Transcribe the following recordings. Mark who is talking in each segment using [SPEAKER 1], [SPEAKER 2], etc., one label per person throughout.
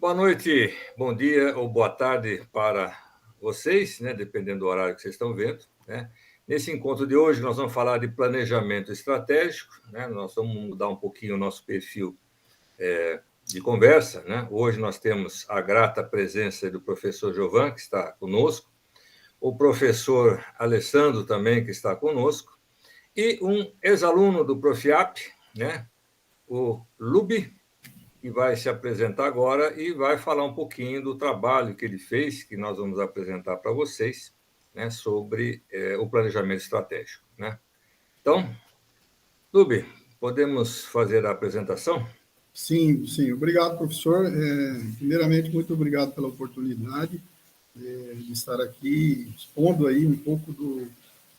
[SPEAKER 1] Boa noite, bom dia ou boa tarde para vocês, né, dependendo do horário que vocês estão vendo, né? Nesse encontro de hoje, nós vamos falar de planejamento estratégico, né? Nós vamos mudar um pouquinho o nosso perfil de conversa, né? Hoje nós temos a grata presença do professor Giovan, que está conosco, o professor Alessandro também, que está conosco, e um ex-aluno do Profiap, né? O Lubi, que vai se apresentar agora e vai falar um pouquinho do trabalho que ele fez, que nós vamos apresentar para vocês, né, sobre o planejamento estratégico, né? Então, Lubi, podemos fazer a apresentação?
[SPEAKER 2] Sim, sim. Obrigado, professor. Primeiramente, muito obrigado pela oportunidade de estar aqui expondo aí um pouco do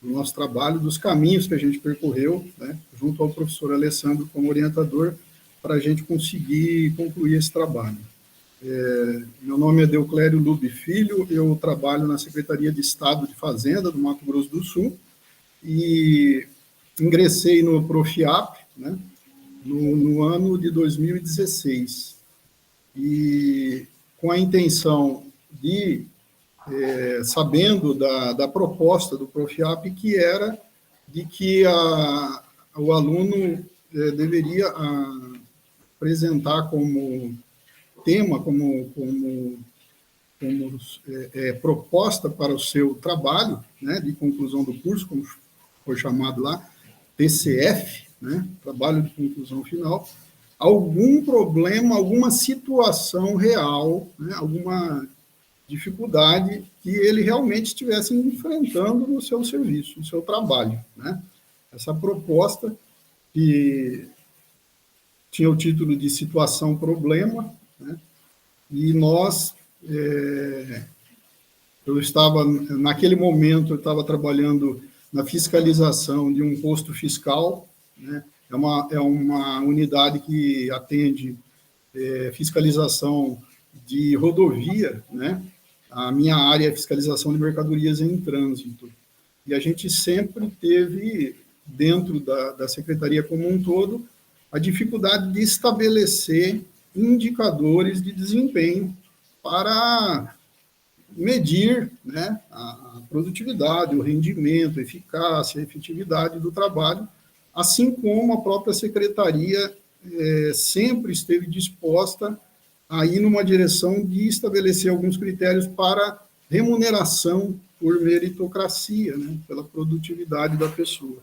[SPEAKER 2] nosso trabalho, dos caminhos que a gente percorreu, né, junto ao professor Alessandro como orientador, para a gente conseguir concluir esse trabalho. Meu nome é Deoclério Lube Filho, eu trabalho na Secretaria de Estado de Fazenda do Mato Grosso do Sul e ingressei no Profiap, né, no ano de 2016, e com a intenção de, sabendo da proposta do Profiap, que era de que o aluno deveria apresentar como tema, como proposta para o seu trabalho, né, de conclusão do curso, como foi chamado lá, TCF, né, trabalho de conclusão final, algum problema, alguma situação real, né, alguma dificuldade que ele realmente estivesse enfrentando no seu serviço, no seu trabalho, né? Essa proposta, que tinha o título de situação-problema, né? E eu estava, naquele momento, eu estava trabalhando na fiscalização de um posto fiscal, né? É uma unidade que atende fiscalização de rodovia, né? A minha área é fiscalização de mercadorias em trânsito. E a gente sempre teve, dentro da secretaria como um todo, a dificuldade de estabelecer indicadores de desempenho para medir, né, a produtividade, o rendimento, a eficácia, a efetividade do trabalho, assim como a própria secretaria sempre esteve disposta a ir numa direção de estabelecer alguns critérios para remuneração por meritocracia, né, pela produtividade da pessoa.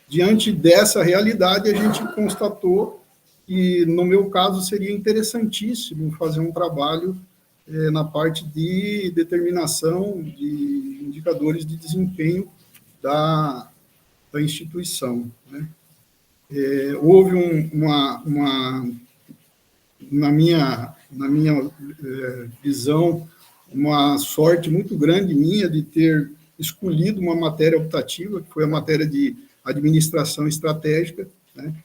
[SPEAKER 2] Diante dessa realidade, a gente constatou que, no meu caso, seria interessantíssimo fazer um trabalho na parte de determinação de indicadores de desempenho da instituição, né? Houve na minha visão, uma sorte muito grande minha de ter escolhido uma matéria optativa, que foi a matéria de administração estratégica, né,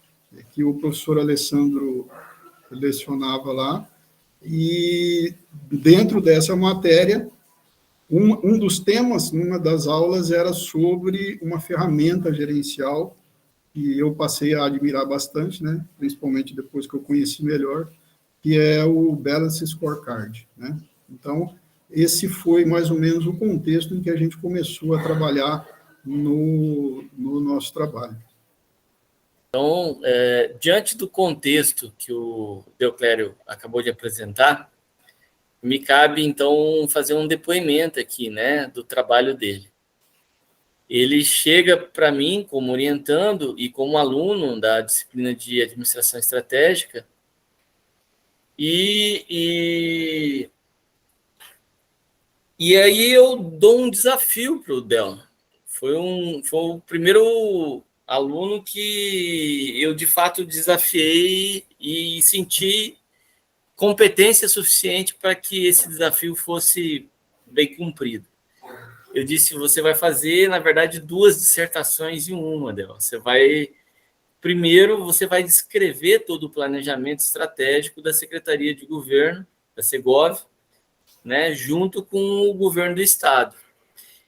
[SPEAKER 2] que o professor Alessandro lecionava lá, e dentro dessa matéria, um dos temas, numa das aulas, era sobre uma ferramenta gerencial que eu passei a admirar bastante, né, principalmente depois que eu conheci melhor, que é o Balance Scorecard, né? Então, esse foi mais ou menos o contexto em que a gente começou a trabalhar no nosso trabalho.
[SPEAKER 3] Então, diante do contexto que o Deoclério acabou de apresentar, me cabe, então, fazer um depoimento aqui, né, do trabalho dele. Ele chega para mim como orientando e como aluno da disciplina de administração estratégica e aí eu dou um desafio para o Del. Foi o primeiro aluno que eu, de fato, desafiei e senti competência suficiente para que esse desafio fosse bem cumprido. Eu disse, você vai fazer, na verdade, 2 dissertações em uma, Del. Primeiro, você vai descrever todo o planejamento estratégico da Secretaria de Governo, da Segov, né, junto com o governo do Estado.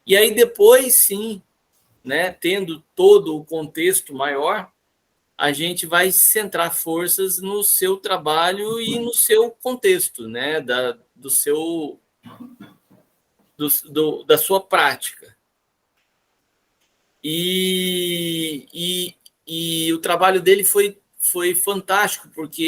[SPEAKER 3] E aí depois, sim, né, tendo todo o contexto maior, a gente vai centrar forças no seu trabalho e no seu contexto, né, da sua prática. E o trabalho dele foi fantástico, porque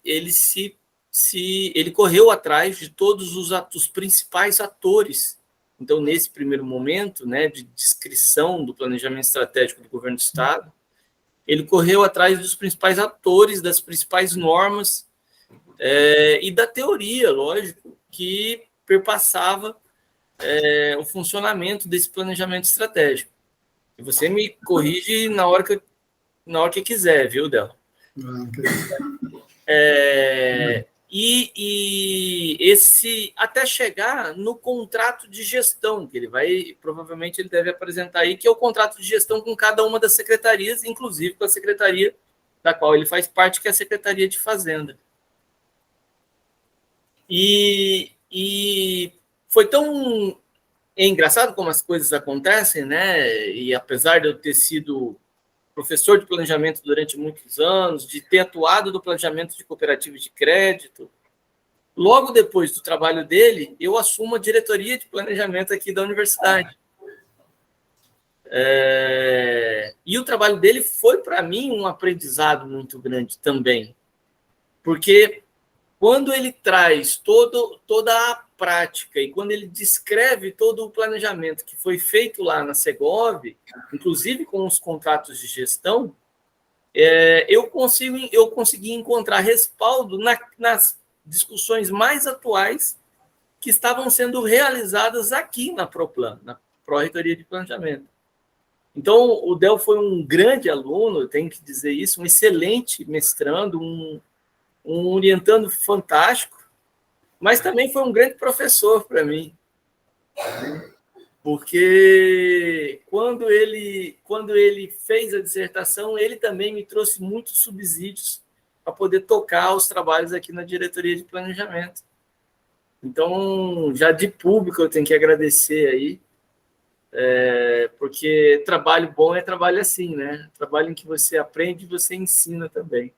[SPEAKER 3] ele correu atrás de todos os principais atores. Então, nesse primeiro momento, né, de descrição do planejamento estratégico do governo do Estado, ele correu atrás dos principais atores, das principais normas e da teoria, lógico, que perpassava o funcionamento desse planejamento estratégico. E você me corrige na hora que quiser, viu, Del? E esse até chegar no contrato de gestão, que provavelmente ele deve apresentar aí, que é o contrato de gestão com cada uma das secretarias, inclusive com a secretaria da qual ele faz parte, que é a Secretaria de Fazenda. E foi tão engraçado como as coisas acontecem, né? E apesar de eu ter sido professor de planejamento durante muitos anos, de ter atuado no planejamento de cooperativas de crédito, logo depois do trabalho dele, eu assumo a diretoria de planejamento aqui da universidade. E o trabalho dele foi, para mim, um aprendizado muito grande também, porque quando ele traz toda a prática e quando ele descreve todo o planejamento que foi feito lá na Segov, inclusive com os contratos de gestão, eu consegui encontrar respaldo nas discussões mais atuais que estavam sendo realizadas aqui na ProPlan, na Pró-Reitoria de Planejamento. Então, o Del foi um grande aluno, eu tenho que dizer isso, um excelente mestrando, um orientando fantástico, mas também foi um grande professor para mim, porque quando ele fez a dissertação, ele também me trouxe muitos subsídios para poder tocar os trabalhos aqui na diretoria de planejamento. Então, já de público, eu tenho que agradecer aí, porque trabalho bom é trabalho assim, né? Trabalho em que você aprende e você ensina também.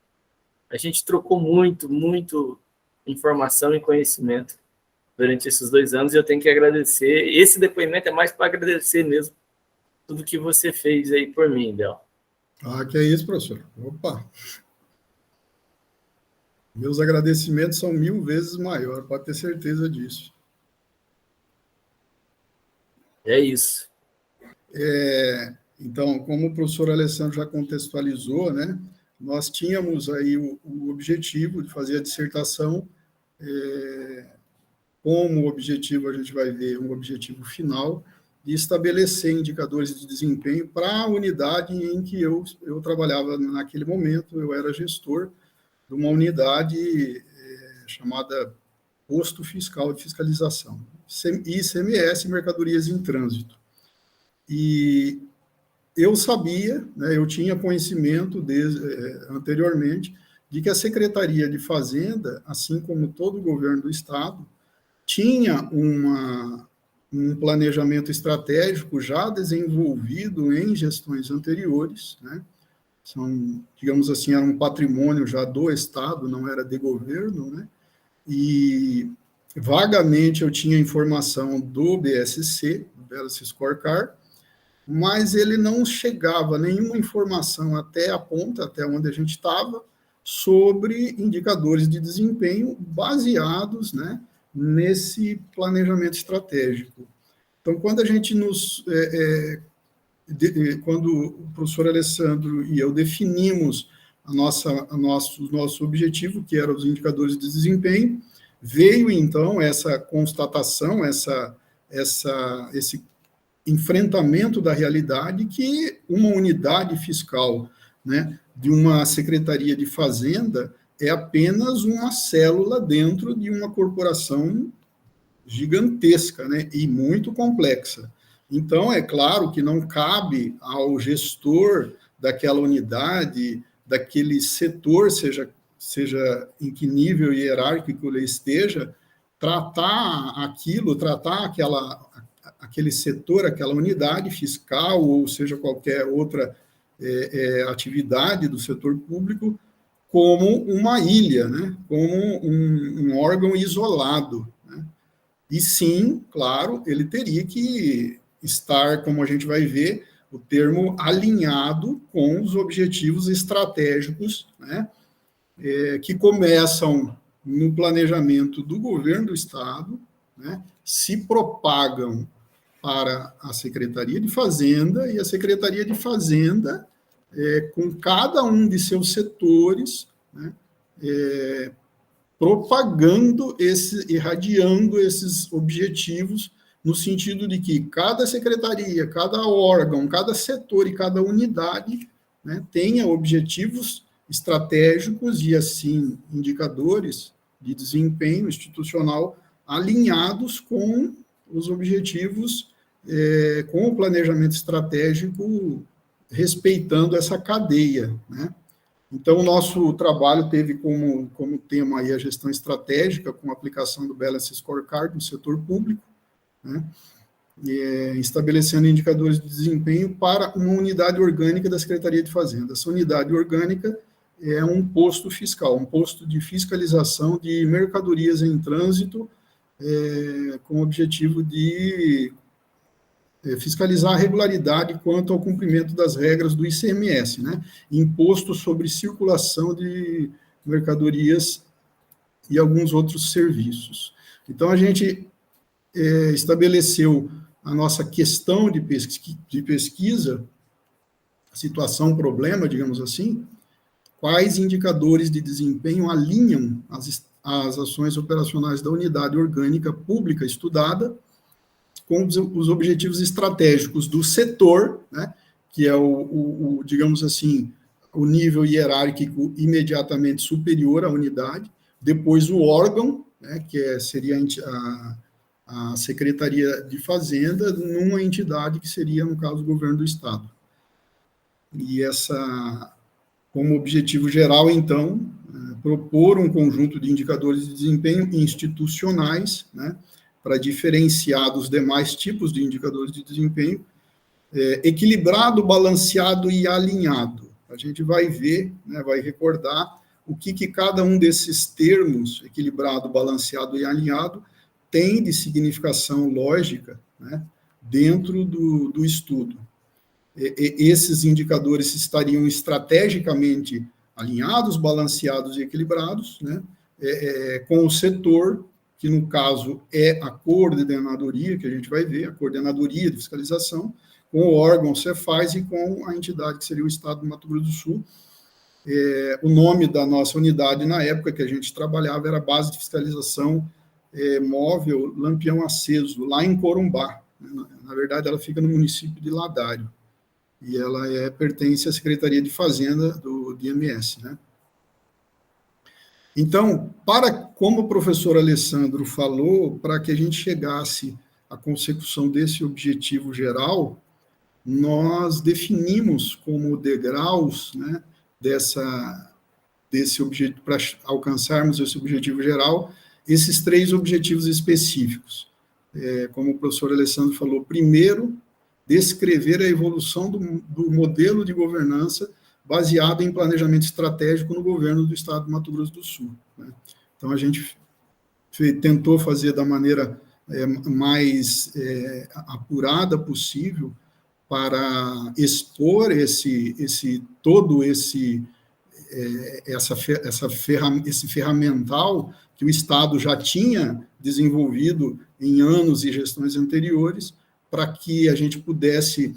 [SPEAKER 3] A gente trocou muito informação e conhecimento durante esses 2 anos e eu tenho que agradecer. Esse depoimento é mais para agradecer mesmo tudo que você fez aí por mim, Del.
[SPEAKER 2] Que é isso, professor. Opa! Meus agradecimentos são 1000 vezes maior, pode ter certeza disso.
[SPEAKER 3] É isso.
[SPEAKER 2] Então, como o professor Alessandro já contextualizou, né, nós tínhamos aí o objetivo de fazer a dissertação, como objetivo, a gente vai ver um objetivo final, de estabelecer indicadores de desempenho para a unidade em que eu trabalhava naquele momento, eu era gestor de uma unidade chamada Posto Fiscal de Fiscalização, ICMS, Mercadorias em Trânsito. E eu sabia, né, eu tinha conhecimento anteriormente de que a Secretaria de Fazenda, assim como todo o governo do Estado, tinha um planejamento estratégico já desenvolvido em gestões anteriores, né? Digamos assim, era um patrimônio já do Estado, não era de governo, né? E vagamente eu tinha informação do BSC, do Balance Scorecard, mas ele não chegava nenhuma informação até a ponta, até onde a gente estava, sobre indicadores de desempenho baseados, né, nesse planejamento estratégico. Então, quando a gente quando o professor Alessandro e eu definimos o nosso objetivo, que eram os indicadores de desempenho, veio, então, essa constatação, esse enfrentamento da realidade que uma unidade fiscal, né, de uma Secretaria de Fazenda é apenas uma célula dentro de uma corporação gigantesca, né, e muito complexa. Então, é claro que não cabe ao gestor daquela unidade, daquele setor, seja em que nível hierárquico ele esteja, tratar aquele setor, aquela unidade fiscal, ou seja, qualquer outra atividade do setor público como uma ilha, né? Como um órgão isolado, né? E sim, claro, ele teria que estar, como a gente vai ver, o termo alinhado com os objetivos estratégicos, né? Que começam no planejamento do governo do Estado, né? Se propagam para a Secretaria de Fazenda, e a Secretaria de Fazenda, com cada um de seus setores, né, propagando, irradiando esses objetivos, no sentido de que cada secretaria, cada órgão, cada setor e cada unidade, né, tenha objetivos estratégicos e, assim, indicadores de desempenho institucional alinhados com os objetivos, com o planejamento estratégico, respeitando essa cadeia, né? Então, o nosso trabalho teve como tema aí a gestão estratégica, com a aplicação do Balance Scorecard no setor público, né? Estabelecendo indicadores de desempenho para uma unidade orgânica da Secretaria de Fazenda. Essa unidade orgânica é um posto fiscal, um posto de fiscalização de mercadorias em trânsito, com o objetivo de fiscalizar a regularidade quanto ao cumprimento das regras do ICMS, né? Imposto sobre circulação de mercadorias e alguns outros serviços. Então, a gente estabeleceu a nossa questão de pesquisa, situação, problema, digamos assim, quais indicadores de desempenho alinham as ações operacionais da unidade orgânica pública estudada com os objetivos estratégicos do setor, né, que é digamos assim, o nível hierárquico imediatamente superior à unidade, depois o órgão, né, que seria a Secretaria de Fazenda, numa entidade que seria, no caso, o Governo do Estado. E como objetivo geral, então, propor um conjunto de indicadores de desempenho institucionais, né, para diferenciar dos demais tipos de indicadores de desempenho, equilibrado, balanceado e alinhado. A gente vai ver, né, vai recordar o que cada um desses termos, equilibrado, balanceado e alinhado, tem de significação lógica, né, dentro do estudo. Esses indicadores estariam estrategicamente alinhados, balanceados e equilibrados, né, com o setor, que no caso é a coordenadoria, que a gente vai ver, a coordenadoria de fiscalização, com o órgão Cefaz e com a entidade que seria o Estado do Mato Grosso do Sul. O nome da nossa unidade, na época que a gente trabalhava, era Base de Fiscalização Móvel Lampião Aceso, lá em Corumbá. Na verdade, ela fica no município de Ladário, e ela pertence à Secretaria de Fazenda do IMS, né? Então, como o professor Alessandro falou, para que a gente chegasse à consecução desse objetivo geral, nós definimos como degraus, né, desse objetivo, para alcançarmos esse objetivo geral, esses 3 objetivos específicos. Como o professor Alessandro falou, primeiro, descrever a evolução do modelo de governança baseado em planejamento estratégico no governo do Estado do Mato Grosso do Sul, né? Então, a gente tentou fazer da maneira mais apurada possível para expor esse ferramental que o Estado já tinha desenvolvido em anos e gestões anteriores, para que a gente pudesse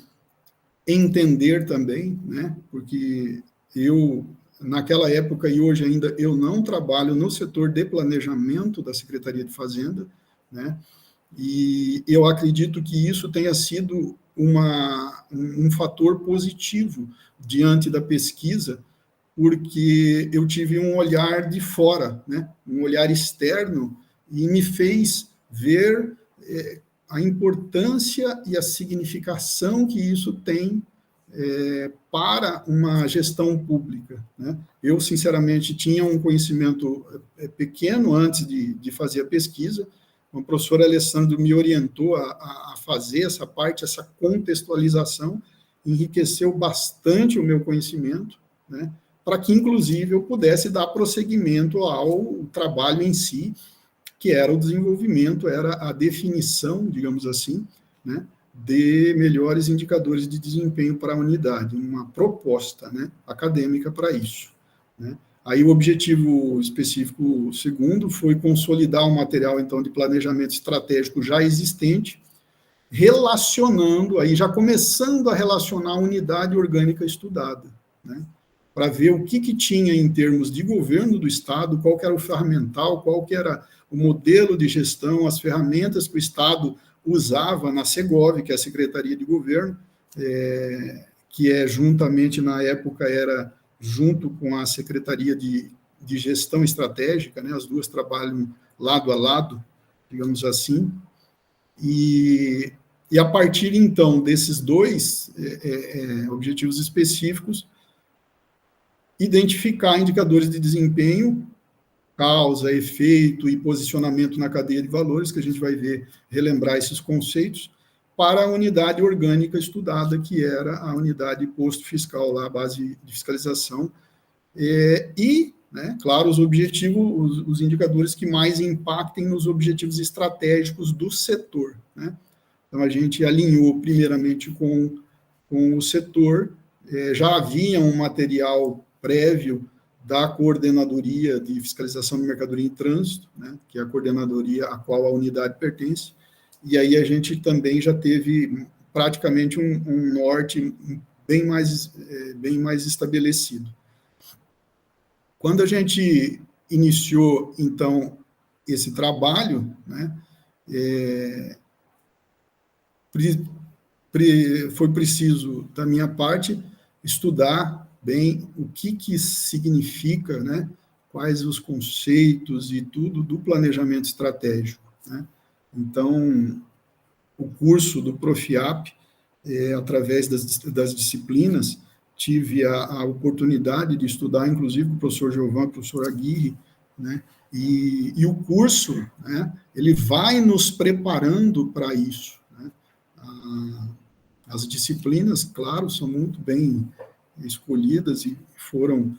[SPEAKER 2] entender também, né, porque naquela época e hoje ainda, eu não trabalho no setor de planejamento da Secretaria de Fazenda, né, e eu acredito que isso tenha sido um fator positivo diante da pesquisa, porque eu tive um olhar de fora, né, um olhar externo, e me fez ver a importância e a significação que isso tem para uma gestão pública, né? Eu, sinceramente, tinha um conhecimento pequeno antes de fazer a pesquisa. O professor Alessandro me orientou a fazer essa parte, essa contextualização, enriqueceu bastante o meu conhecimento, né, para que, inclusive, eu pudesse dar prosseguimento ao trabalho em si, que era o desenvolvimento, era a definição, digamos assim, né, de melhores indicadores de desempenho para a unidade, uma proposta, né, acadêmica para isso, né. Aí o objetivo específico segundo foi consolidar um material, então, de planejamento estratégico já existente, relacionando, aí já começando a relacionar a unidade orgânica estudada, né, para ver o que tinha em termos de governo do Estado, qual que era o ferramental, qual que era o modelo de gestão, as ferramentas que o Estado usava na Segov, que é a Secretaria de Governo, que juntamente, na época, era junto com a Secretaria de Gestão Estratégica, né, as duas trabalham lado a lado, digamos assim, e a partir, então, desses dois objetivos específicos, identificar indicadores de desempenho, causa, efeito e posicionamento na cadeia de valores, que a gente vai ver, relembrar esses conceitos, para a unidade orgânica estudada, que era a unidade posto fiscal, lá, a base de fiscalização, né, claro, os objetivos, os indicadores que mais impactem nos objetivos estratégicos do setor, né. Então, a gente alinhou primeiramente com o setor, já havia um material prévio da Coordenadoria de Fiscalização de Mercadoria em Trânsito, né, que é a coordenadoria a qual a unidade pertence, e aí a gente também já teve praticamente um norte bem mais estabelecido. Quando a gente iniciou, então, esse trabalho, né, foi preciso, da minha parte, estudar bem o que significa, né, quais os conceitos e tudo do planejamento estratégico, né. Então, o curso do Profiap, através das disciplinas, tive a oportunidade de estudar, inclusive, com o professor Giovan, o professor Aguirre, né, e o curso, né, ele vai nos preparando para isso, né. As disciplinas, claro, são muito bem escolhidas e foram,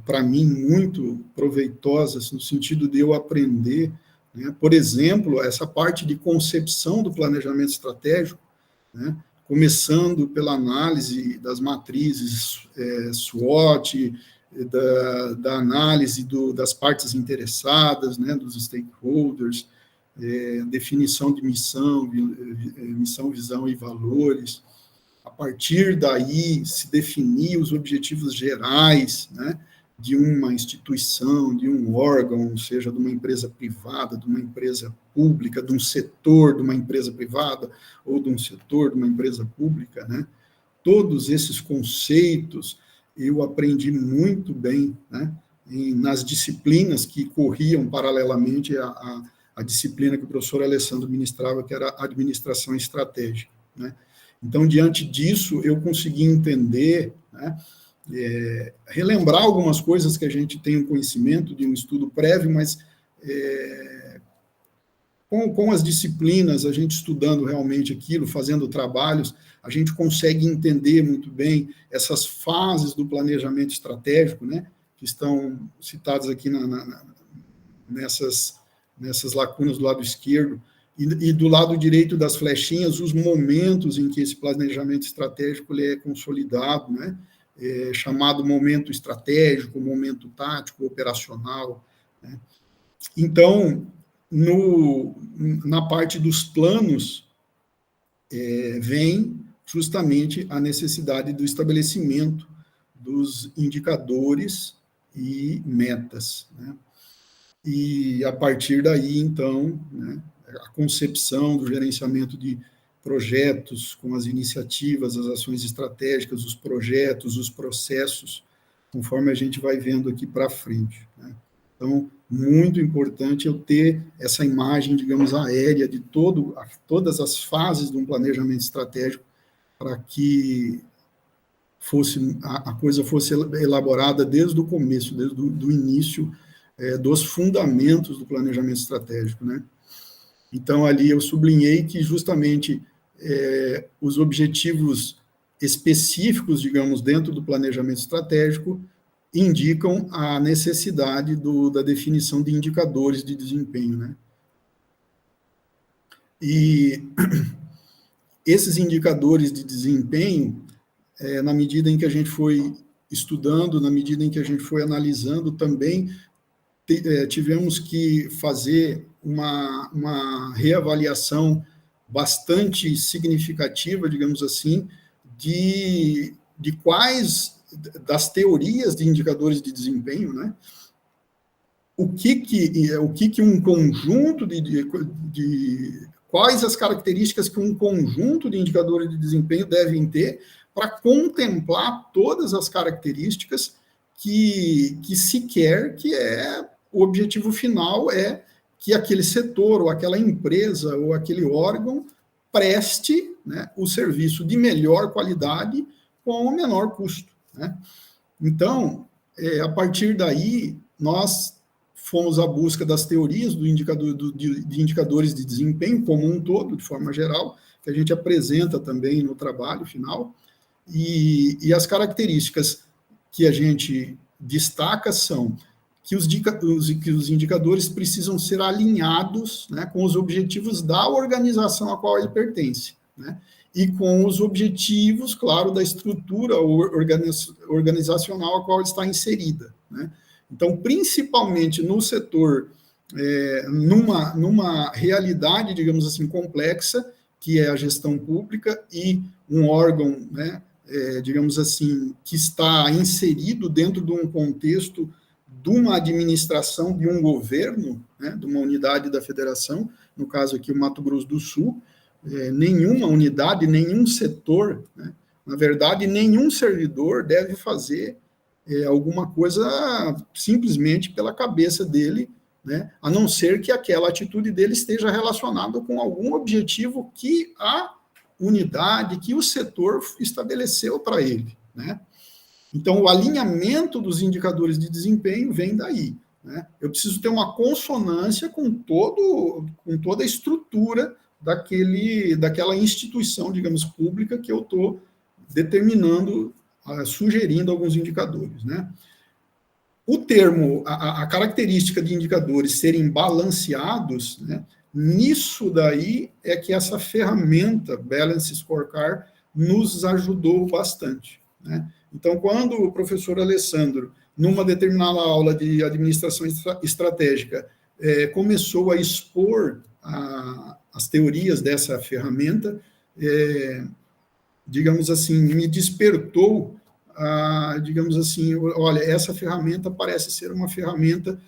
[SPEAKER 2] para mim, muito proveitosas, no sentido de eu aprender, né, por exemplo, essa parte de concepção do planejamento estratégico, né, começando pela análise das matrizes SWOT, da análise das partes interessadas, né, dos stakeholders, definição de missão, visão e valores. A partir daí, se definir os objetivos gerais, né, de uma instituição, de um órgão, seja de uma empresa privada, de uma empresa pública, de um setor de uma empresa privada, ou de um setor de uma empresa pública, né? Todos esses conceitos eu aprendi muito bem, né, nas disciplinas que corriam paralelamente a disciplina que o professor Alessandro ministrava, que era a administração estratégica, né? Então, diante disso, eu consegui entender, né, relembrar algumas coisas que a gente tem um conhecimento de um estudo prévio, mas com as disciplinas, a gente estudando realmente aquilo, fazendo trabalhos, a gente consegue entender muito bem essas fases do planejamento estratégico, né, que estão citadas aqui nessas lacunas do lado esquerdo, e do lado direito das flechinhas, os momentos em que esse planejamento estratégico ele é consolidado, né, chamado momento estratégico, momento tático, operacional, né. Então, na parte dos planos, vem justamente a necessidade do estabelecimento dos indicadores e metas, né. E, a partir daí, então, né, a concepção do gerenciamento de projetos, com as iniciativas, as ações estratégicas, os projetos, os processos, conforme a gente vai vendo aqui para frente, né. Então, muito importante eu ter essa imagem, digamos, aérea de todas as fases de um planejamento estratégico, para que a coisa fosse elaborada desde o começo, desde o início, dos fundamentos do planejamento estratégico, né. Então, ali eu sublinhei que justamente os objetivos específicos, digamos, dentro do planejamento estratégico, indicam a necessidade da definição de indicadores de desempenho, né? E esses indicadores de desempenho, na medida em que a gente foi estudando, na medida em que a gente foi analisando, também tivemos que fazer uma reavaliação bastante significativa, digamos assim, de quais das teorias de indicadores de desempenho, né? O que um conjunto quais as características que um conjunto de indicadores de desempenho devem ter para contemplar todas as características que se quer, que o objetivo final é que aquele setor, ou aquela empresa, ou aquele órgão preste, né, o serviço de melhor qualidade com o menor custo, né? Então, a partir daí, nós fomos à busca das teorias de indicadores de desempenho como um todo, de forma geral, que a gente apresenta também no trabalho final, e as características que a gente destaca são que os indicadores precisam ser alinhados, né, com os objetivos da organização a qual ele pertence, né, e com os objetivos, claro, da estrutura organizacional a qual ele está inserida, né. Então, principalmente no setor, numa realidade, digamos assim, complexa, que é a gestão pública, e um órgão, né, digamos assim, que está inserido dentro de um contexto de uma administração de um governo, né, de uma unidade da federação, no caso aqui o Mato Grosso do Sul, nenhuma unidade, nenhum setor, né, na verdade, nenhum servidor deve fazer alguma coisa simplesmente pela cabeça dele, né, a não ser que aquela atitude dele esteja relacionada com algum objetivo que a unidade, que o setor estabeleceu para ele, né? Então, o alinhamento dos indicadores de desempenho vem daí, né? Eu preciso ter uma consonância com toda a estrutura daquela instituição, digamos, pública que eu estou determinando, sugerindo alguns indicadores, né? O termo, a característica de indicadores serem balanceados, né, nisso daí é que essa ferramenta, Balance Scorecard, nos ajudou bastante, né? Então, quando o professor Alessandro, numa determinada aula de administração estratégica, começou a expor as teorias dessa ferramenta, digamos assim, me despertou, digamos assim, olha, essa ferramenta parece ser uma ferramenta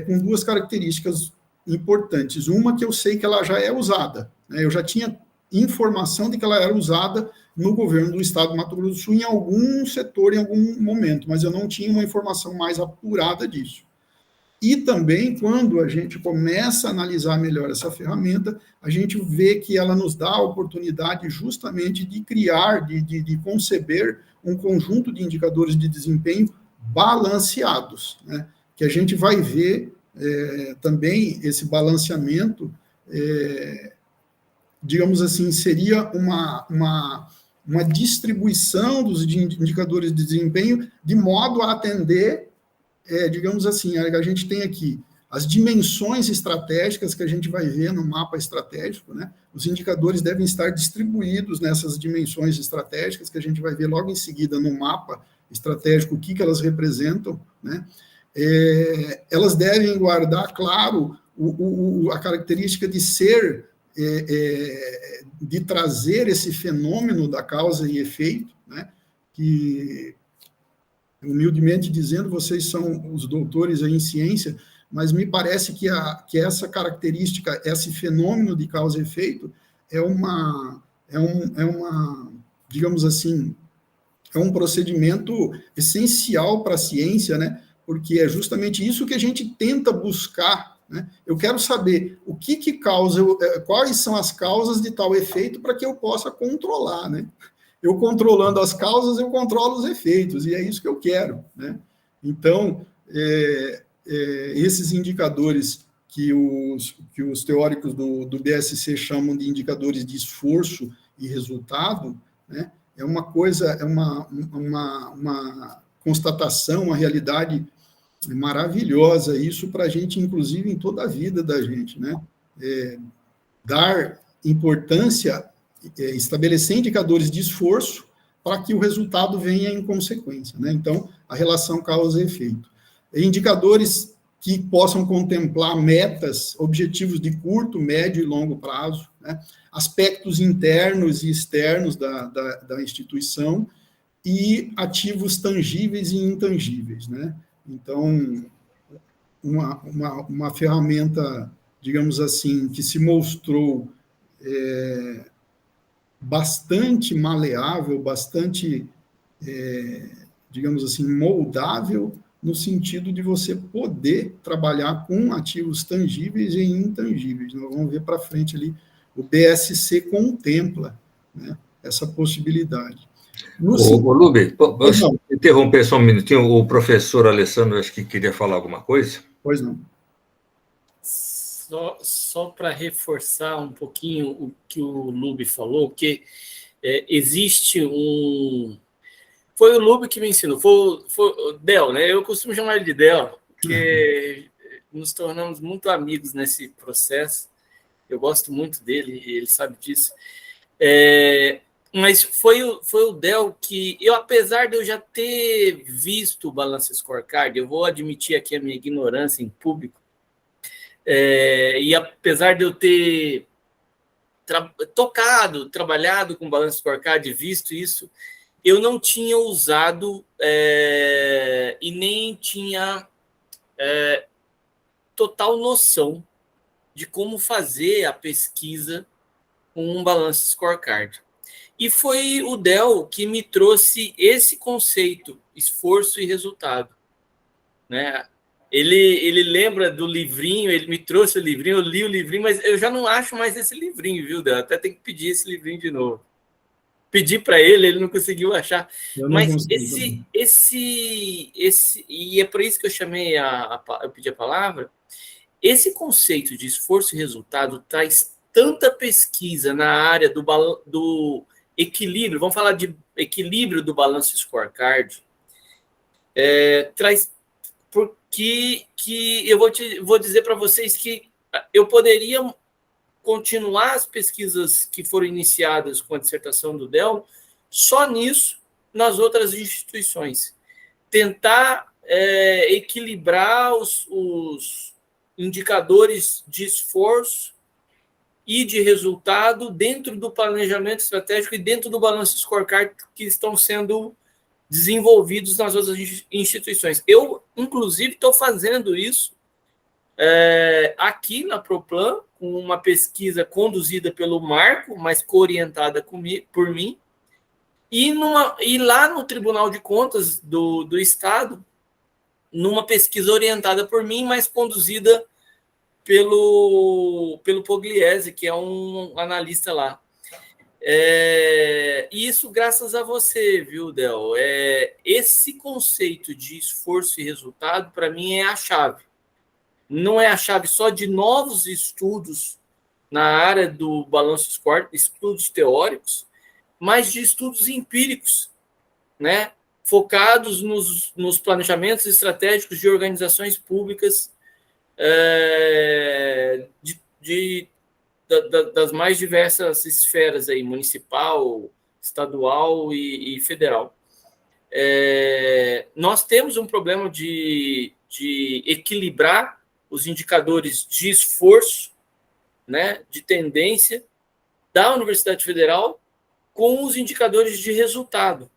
[SPEAKER 2] com duas características importantes. Uma que eu sei que ela já é usada, né? Eu já tinha informação de que ela era usada no governo do estado do Mato Grosso do Sul em algum setor, em algum momento, mas eu não tinha uma informação mais apurada disso. E também, quando a gente começa a analisar melhor essa ferramenta, a gente vê que ela nos dá a oportunidade justamente de criar, de conceber um conjunto de indicadores de desempenho balanceados, né? Que a gente vai ver também esse balanceamento, digamos assim, seria uma distribuição dos indicadores de desempenho de modo a atender, digamos assim, a gente tem aqui as dimensões estratégicas que a gente vai ver no mapa estratégico, né? Os indicadores devem estar distribuídos nessas dimensões estratégicas que a gente vai ver logo em seguida no mapa estratégico, o que elas representam, né? Elas devem guardar, claro, a característica de ser, de trazer esse fenômeno da causa e efeito, né? Que, humildemente dizendo, vocês são os doutores aí em ciência, mas me parece que essa característica, esse fenômeno de causa e efeito, digamos assim, é um procedimento essencial para a ciência, né? Porque é justamente isso que a gente tenta buscar, né? Eu quero saber o que causa, quais são as causas de tal efeito para que eu possa controlar, né? Eu controlando as causas, eu controlo os efeitos, e é isso que eu quero, né? Então, esses indicadores que os teóricos do BSC chamam de indicadores de esforço e resultado, né, é uma coisa, é uma constatação, uma realidade maravilhosa, isso para a gente, inclusive, em toda a vida da gente, né? Dar importância, estabelecer indicadores de esforço para que o resultado venha em consequência, né? Então, a relação causa e efeito. Indicadores que possam contemplar metas, objetivos de curto, médio e longo prazo, né? Aspectos internos e externos da instituição e ativos tangíveis e intangíveis, né? Então, uma ferramenta, digamos assim, que se mostrou bastante maleável, bastante, digamos assim, moldável, no sentido de você poder trabalhar com ativos tangíveis e intangíveis. Nós vamos ver para frente ali, o BSC contempla, né, essa possibilidade.
[SPEAKER 1] Ô, Lubi, posso interromper só um minutinho? O professor Alessandro, acho que queria falar alguma coisa.
[SPEAKER 2] Pois não.
[SPEAKER 3] Só para reforçar um pouquinho o que o Lubi falou, que existe um... Foi o Lubi que me ensinou, foi o Del, né? Eu costumo chamar ele de Del, porque nos tornamos muito amigos nesse processo. Eu gosto muito dele, ele sabe disso. Mas foi o Del que, apesar de eu já ter visto o Balance Scorecard, eu vou admitir aqui a minha ignorância em público, e apesar de eu ter trabalhado com o Balance Scorecard, visto isso, eu não tinha usado e nem tinha total noção de como fazer a pesquisa com um Balance Scorecard. E foi o Del que me trouxe esse conceito, esforço e resultado, né? Ele lembra do livrinho, ele me trouxe o livrinho, eu li o livrinho, mas eu já não acho mais esse livrinho, viu, Del? Até tem que pedir esse livrinho de novo. Pedi para ele não conseguiu achar. Mas e é por isso que eu chamei eu pedi a palavra. Esse conceito de esforço e resultado traz tanta pesquisa na área do equilíbrio, vamos falar de equilíbrio do Balance Scorecard, traz porque eu vou dizer para vocês que eu poderia continuar as pesquisas que foram iniciadas com a dissertação do Del só nisso, nas outras instituições. Tentar equilibrar os indicadores de esforço e de resultado dentro do planejamento estratégico e dentro do Balance Scorecard que estão sendo desenvolvidos nas outras instituições. Eu, inclusive, estou fazendo isso aqui na Proplan, com uma pesquisa conduzida pelo Marco, mas co-orientada por mim, e lá no Tribunal de Contas do Estado, numa pesquisa orientada por mim, mas conduzida pelo Pugliese, que é um analista lá. E isso graças a você, viu, Del? Esse conceito de esforço e resultado, para mim, é a chave. Não é a chave só de novos estudos na área do Balance Scorecard, estudos teóricos, mas de estudos empíricos, né? Focados nos planejamentos estratégicos de organizações públicas das mais diversas esferas aí, municipal, estadual e federal. Nós temos um problema de equilibrar os indicadores de esforço, né, de tendência da Universidade Federal com os indicadores de resultado.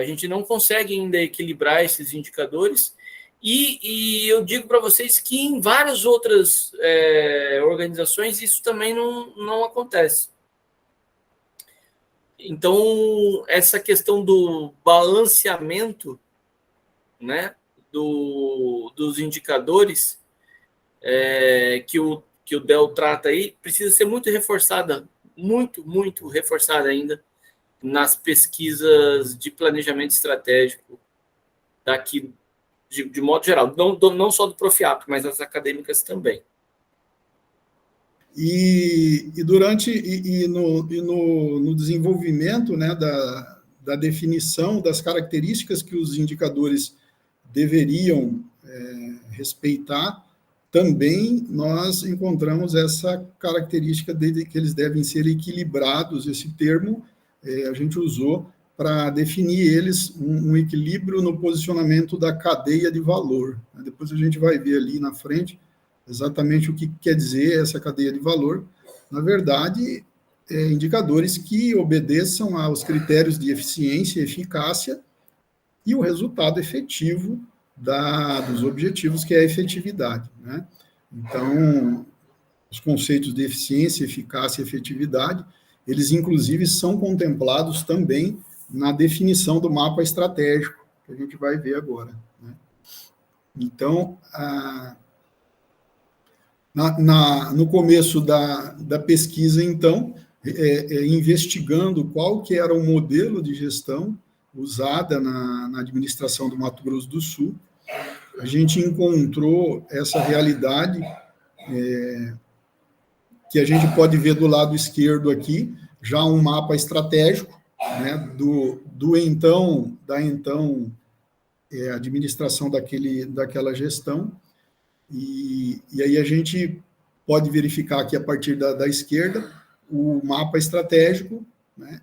[SPEAKER 3] A gente não consegue ainda equilibrar esses indicadores e eu digo para vocês que em várias outras organizações isso também não acontece. Então, essa questão do balanceamento, né, dos indicadores que o Del trata aí, precisa ser muito reforçada, muito reforçada ainda nas pesquisas de planejamento estratégico daqui, de modo geral, não só do Profiap, mas das acadêmicas também.
[SPEAKER 2] E no desenvolvimento, né, da definição das características que os indicadores deveriam respeitar, também nós encontramos essa característica de que eles devem ser equilibrados. Esse termo a gente usou para definir eles um equilíbrio no posicionamento da cadeia de valor. Depois a gente vai ver ali na frente exatamente o que quer dizer essa cadeia de valor. Na verdade, indicadores que obedeçam aos critérios de eficiência e eficácia e o resultado efetivo dos objetivos, que é a efetividade, né? Então, os conceitos de eficiência, eficácia e efetividade, eles, inclusive, são contemplados também na definição do mapa estratégico, que a gente vai ver agora, né? Então, no começo da pesquisa, então, investigando qual que era o modelo de gestão usada na administração do Mato Grosso do Sul, a gente encontrou essa realidade que a gente pode ver do lado esquerdo aqui, já um mapa estratégico, né, da administração daquela gestão, e aí a gente pode verificar aqui a partir da esquerda o mapa estratégico, né,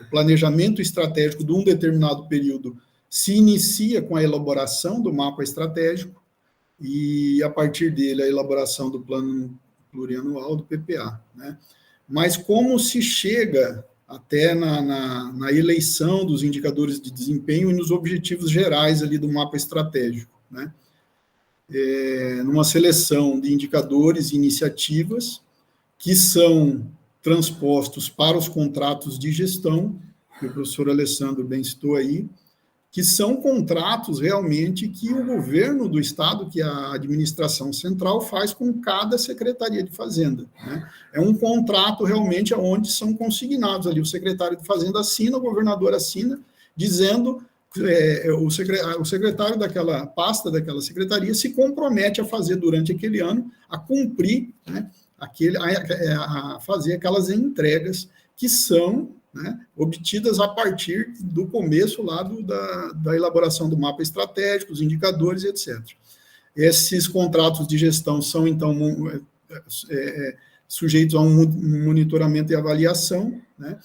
[SPEAKER 2] o planejamento estratégico de um determinado período se inicia com a elaboração do mapa estratégico e, a partir dele, a elaboração do plano plurianual, do PPA, né? Mas como se chega até na eleição dos indicadores de desempenho e nos objetivos gerais ali do mapa estratégico, né? Numa seleção de indicadores e iniciativas que são transpostos para os contratos de gestão, que o professor Alessandro bem citou aí, que são contratos realmente que o governo do estado, que a administração central, faz com cada secretaria de fazenda, né? É um contrato realmente onde são consignados ali, o secretário de fazenda assina, o governador assina, dizendo, o secretário daquela pasta, daquela secretaria, se compromete a fazer durante aquele ano, a cumprir, né, a fazer aquelas entregas que são, né, obtidas a partir do começo lá da elaboração do mapa estratégico, os indicadores, etc. Esses contratos de gestão são, então, sujeitos a um monitoramento e avaliação, né?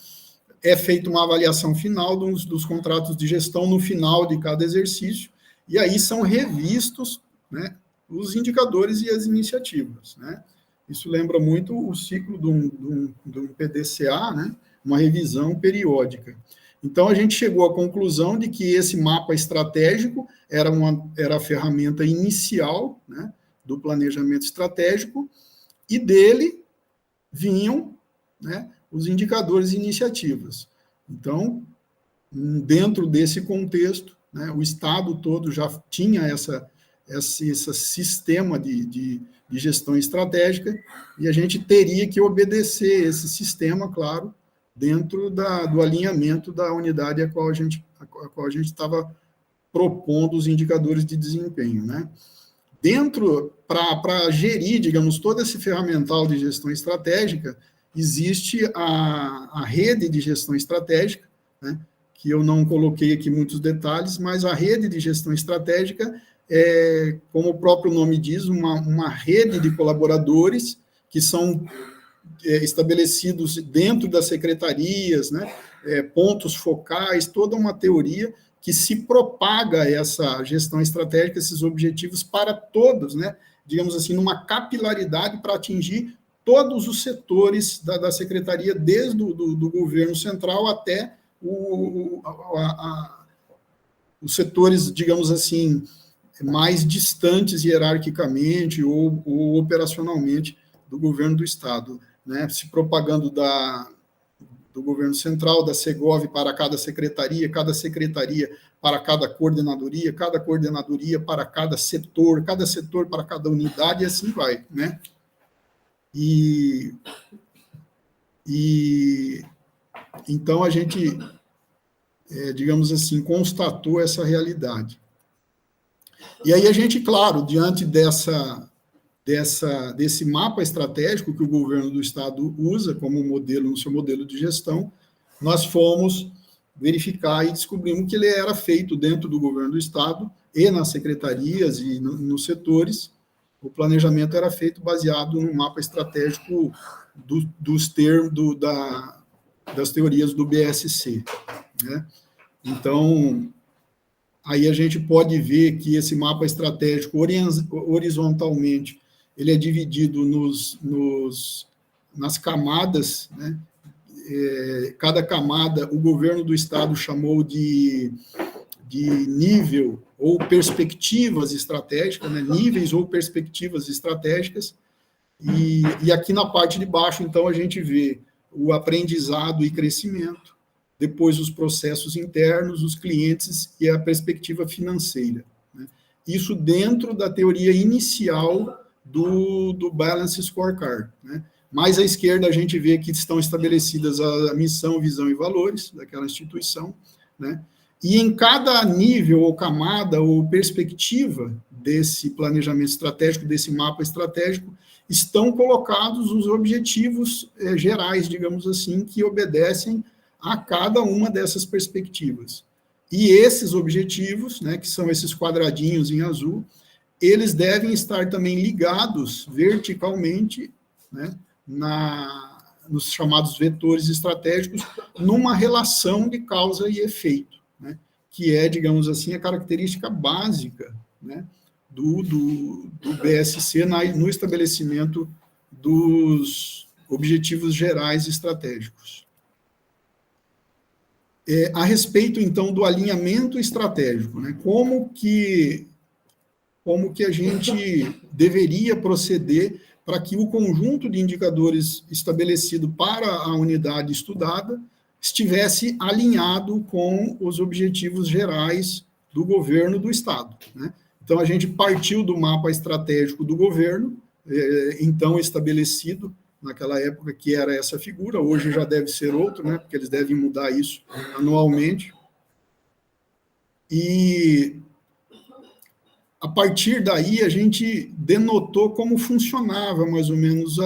[SPEAKER 2] É feita uma avaliação final dos contratos de gestão no final de cada exercício, e aí são revistos, né, os indicadores e as iniciativas, né? Isso lembra muito o ciclo de um PDCA, né? Uma revisão periódica. Então, a gente chegou à conclusão de que esse mapa estratégico era a ferramenta inicial, né, do planejamento estratégico, e dele vinham, né, os indicadores e iniciativas. Então, dentro desse contexto, né, o Estado todo já tinha esse sistema de gestão estratégica, e a gente teria que obedecer esse sistema, claro, dentro do alinhamento da unidade a qual a gente estava propondo os indicadores de desempenho, né? Para gerir, digamos, todo esse ferramental de gestão estratégica, existe a rede de gestão estratégica, né, que eu não coloquei aqui muitos detalhes, mas a rede de gestão estratégica é, como o próprio nome diz, uma rede de colaboradores que são estabelecidos dentro das secretarias, né, pontos focais, toda uma teoria que se propaga essa gestão estratégica, esses objetivos para todos, né, digamos assim, numa capilaridade para atingir todos os setores da secretaria, desde do governo central até os setores, digamos assim, mais distantes hierarquicamente ou operacionalmente do governo do Estado, né, se propagando do governo central, da Segov para cada secretaria para cada coordenadoria para cada setor para cada unidade, e assim vai, né? E então a gente, digamos assim, constatou essa realidade. E aí a gente, claro, diante desse mapa estratégico que o governo do estado usa como modelo, no seu modelo de gestão, nós fomos verificar e descobrimos que ele era feito dentro do governo do estado e nas secretarias e nos setores. O planejamento era feito baseado no mapa estratégico das teorias do BSC, né? Então, aí a gente pode ver que esse mapa estratégico, horizontalmente, ele é dividido nas camadas, né? Cada camada, o governo do estado chamou de nível ou perspectivas estratégicas, né? Níveis ou perspectivas estratégicas, e aqui na parte de baixo, então, a gente vê o aprendizado e crescimento, depois os processos internos, os clientes e a perspectiva financeira, né? Isso dentro da teoria inicial do Balance Scorecard, né? Mais à esquerda a gente vê que estão estabelecidas a missão, visão e valores daquela instituição, né? E em cada nível ou camada ou perspectiva desse planejamento estratégico, desse mapa estratégico, estão colocados os objetivos gerais, digamos assim, que obedecem a cada uma dessas perspectivas. E esses objetivos, né, que são esses quadradinhos em azul, eles devem estar também ligados verticalmente, né, nos chamados vetores estratégicos, numa relação de causa e efeito, né, que é, digamos assim, a característica básica, né, do BSC no estabelecimento dos objetivos gerais estratégicos. A respeito, então, do alinhamento estratégico, né, como que a gente deveria proceder para que o conjunto de indicadores estabelecido para a unidade estudada estivesse alinhado com os objetivos gerais do governo do estado, né? Então, a gente partiu do mapa estratégico do governo, então estabelecido naquela época, que era essa figura, hoje já deve ser outro, né, porque eles devem mudar isso anualmente. E a partir daí a gente denotou como funcionava mais ou menos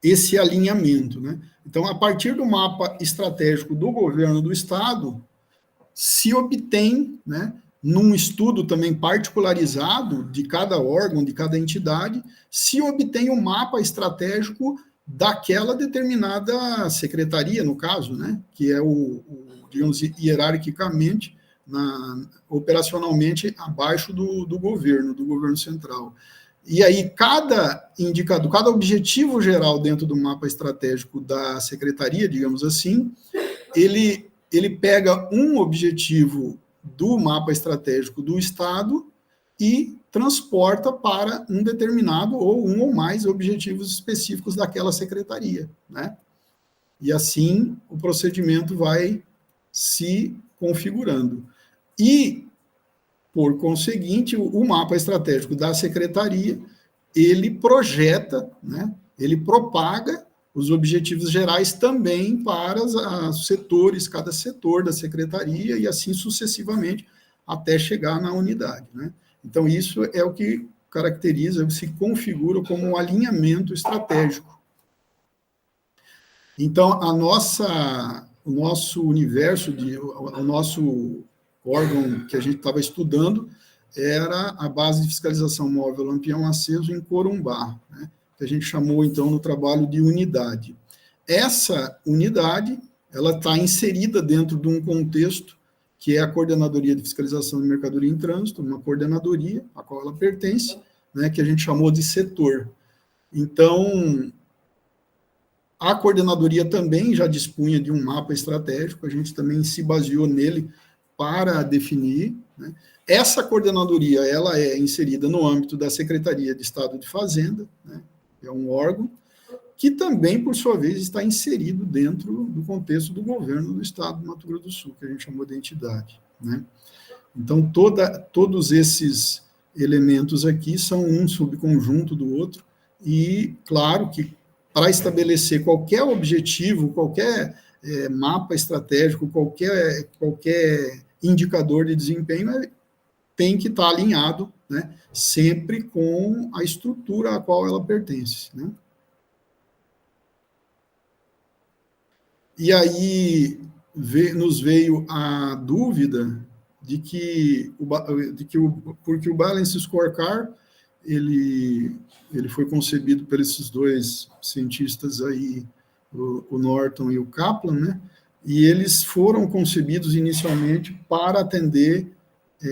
[SPEAKER 2] esse alinhamento, né? Então, a partir do mapa estratégico do governo do estado, se obtém, né, num estudo também particularizado de cada órgão, de cada entidade, se obtém um mapa estratégico daquela determinada secretaria, no caso, né, que é digamos, hierarquicamente, operacionalmente abaixo do governo central. E aí, cada indicador, cada objetivo geral dentro do mapa estratégico da secretaria, digamos assim, ele pega um objetivo do mapa estratégico do Estado e transporta para um determinado ou um ou mais objetivos específicos daquela secretaria, né? E assim o procedimento vai se configurando. E, por conseguinte, o mapa estratégico da secretaria, ele projeta, né, ele propaga os objetivos gerais também para os setores, cada setor da secretaria, e assim sucessivamente, até chegar na unidade, né? Então, isso é o que caracteriza, o que se configura como um alinhamento estratégico. Então, o nosso universo, o nosso órgão que a gente estava estudando era a base de fiscalização móvel Lampião Aceso em Corumbá, né, que a gente chamou, então, no trabalho de unidade. Essa unidade, ela está inserida dentro de um contexto que é a Coordenadoria de Fiscalização de Mercadoria em Trânsito, uma coordenadoria a qual ela pertence, né, que a gente chamou de setor. Então, a coordenadoria também já dispunha de um mapa estratégico, a gente também se baseou nele para definir, né? Essa coordenadoria, ela é inserida no âmbito da Secretaria de Estado de Fazenda, né? É um órgão que também, por sua vez, está inserido dentro do contexto do governo do Estado do Mato Grosso do Sul, que a gente chamou de entidade, né? Então, todos esses elementos aqui são um subconjunto do outro, e, claro, que para estabelecer qualquer objetivo, qualquer mapa estratégico, qualquer indicador de desempenho, tem que estar alinhado né, sempre com a estrutura a qual ela pertence, né? E aí nos veio a dúvida de que porque o Balanced Scorecard ele foi concebido por esses dois cientistas aí, o Norton e o Kaplan, né? E eles foram concebidos inicialmente para atender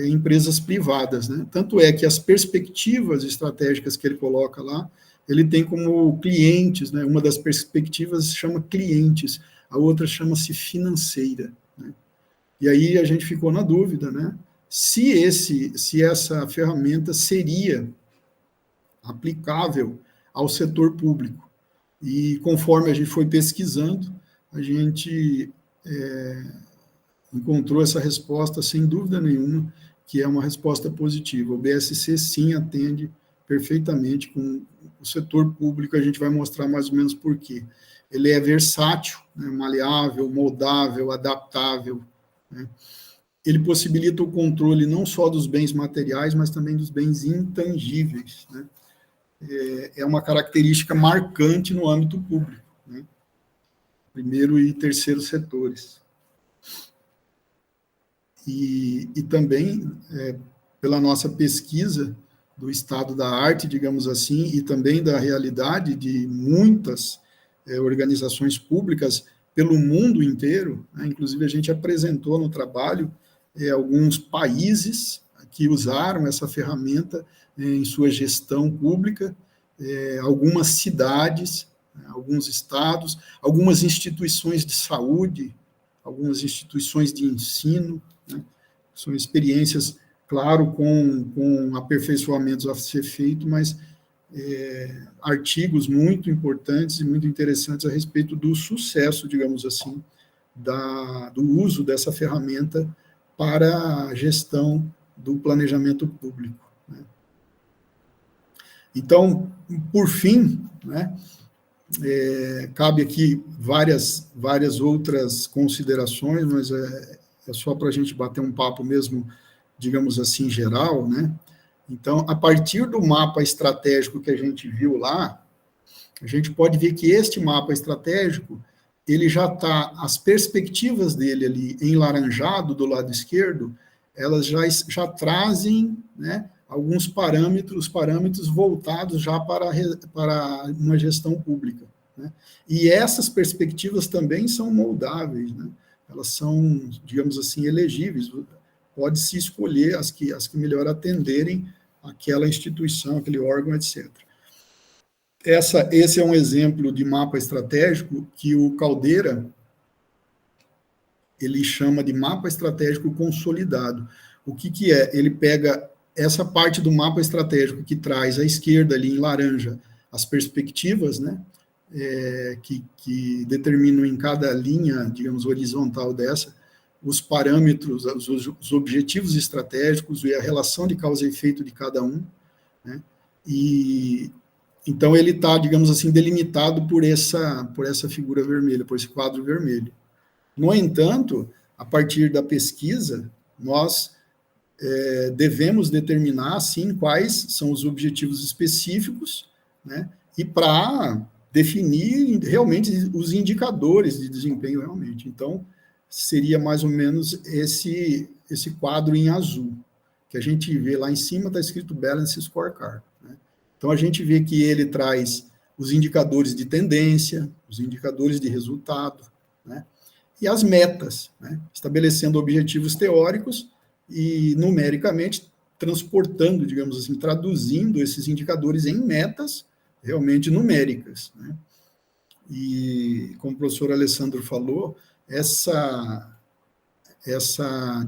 [SPEAKER 2] empresas privadas, né? Tanto é que as perspectivas estratégicas que ele coloca lá, ele tem como clientes, né? Uma das perspectivas chama clientes, a outra chama-se financeira, né? E aí a gente ficou na dúvida, né? Se essa ferramenta seria aplicável ao setor público. E conforme a gente foi pesquisando, a gente encontrou essa resposta, sem dúvida nenhuma, que é uma resposta positiva. O BSC, sim, atende perfeitamente com o setor público, a gente vai mostrar mais ou menos por quê. Ele é versátil, né, maleável, moldável, adaptável, né? Ele possibilita o controle não só dos bens materiais, mas também dos bens intangíveis, né? É uma característica marcante no âmbito público, né? Primeiro e terceiro setores. E também, pela nossa pesquisa do estado da arte, digamos assim, e também da realidade de muitas organizações públicas pelo mundo inteiro, né? Inclusive a gente apresentou no trabalho alguns países que usaram essa ferramenta em sua gestão pública, algumas cidades, alguns estados, algumas instituições de saúde, algumas instituições de ensino, né? São experiências, claro, com aperfeiçoamentos a ser feito, mas artigos muito importantes e muito interessantes a respeito do sucesso, digamos assim, do uso dessa ferramenta para a gestão do planejamento público, né? Então, por fim, né, cabe aqui várias outras considerações, mas é só para a gente bater um papo mesmo, digamos assim, geral, né? Então, a partir do mapa estratégico que a gente viu lá, a gente pode ver que este mapa estratégico, ele já está, as perspectivas dele ali em laranjado do lado esquerdo, elas já trazem, né, alguns parâmetros voltados já para uma gestão pública, né? E essas perspectivas também são moldáveis, né? Elas são, digamos assim, elegíveis. Pode-se escolher as que melhor atenderem aquela instituição, aquele órgão, etc. Esse é um exemplo de mapa estratégico que o Caldeira ele chama de mapa estratégico consolidado. O que é? Ele pega essa parte do mapa estratégico que traz à esquerda, ali em laranja, as perspectivas, né, que determinam em cada linha, digamos, horizontal dessa, os parâmetros, os objetivos estratégicos e a relação de causa e efeito de cada um, né? E então ele está, digamos assim, delimitado por essa figura vermelha, por esse quadro vermelho. No entanto, a partir da pesquisa, nós devemos determinar, sim, quais são os objetivos específicos, né, e para definir realmente os indicadores de desempenho realmente. Então, seria mais ou menos esse quadro em azul, que a gente vê lá em cima, está escrito Balanced Scorecard, né? Então, a gente vê que ele traz os indicadores de tendência, os indicadores de resultado, né, e as metas, né, estabelecendo objetivos teóricos e, numericamente, transportando, digamos assim, traduzindo esses indicadores em metas realmente numéricas, né? E, como o professor Alessandro falou, essa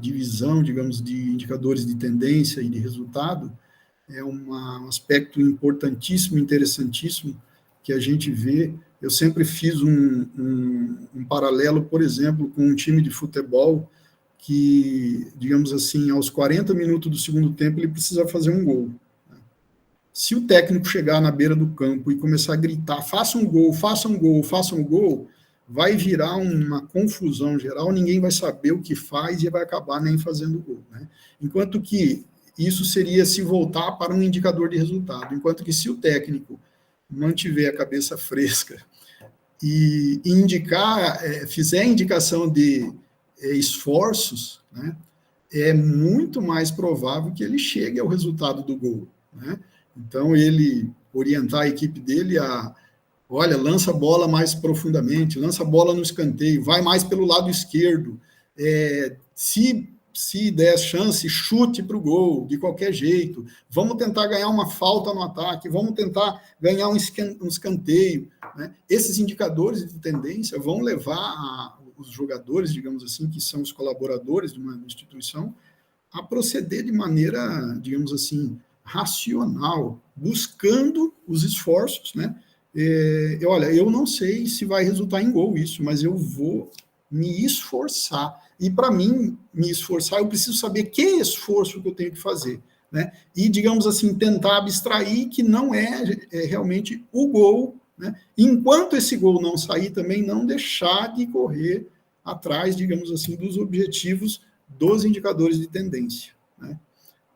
[SPEAKER 2] divisão, digamos, de indicadores de tendência e de resultado é um aspecto importantíssimo, interessantíssimo, que a gente vê. Eu sempre fiz um paralelo, por exemplo, com um time de futebol que, digamos assim, aos 40 minutos do segundo tempo, ele precisa fazer um gol. Se o técnico chegar na beira do campo e começar a gritar, faça um gol, faça um gol, faça um gol, vai virar uma confusão geral, ninguém vai saber o que faz e vai acabar nem fazendo gol, né? Enquanto que isso seria se voltar para um indicador de resultado, enquanto que se o técnico mantiver a cabeça fresca e indicar, fizer indicação de esforços, né, é muito mais provável que ele chegue ao resultado do gol, né? Então, ele orientar a equipe dele a, olha, lança a bola mais profundamente, lança a bola no escanteio, vai mais pelo lado esquerdo, se der chance, chute para o gol, de qualquer jeito, vamos tentar ganhar uma falta no ataque, vamos tentar ganhar um escanteio, né? Esses indicadores de tendência vão levar os jogadores, digamos assim, que são os colaboradores de uma instituição, a proceder de maneira, digamos assim, racional, buscando os esforços, né? Olha, eu não sei se vai resultar em gol isso, mas eu vou me esforçar. E para mim, me esforçar, eu preciso saber que esforço que eu tenho que fazer, né? E, digamos assim, tentar abstrair que não é realmente o gol, né? Enquanto esse gol não sair, também não deixar de correr atrás, digamos assim, dos objetivos dos indicadores de tendência, né?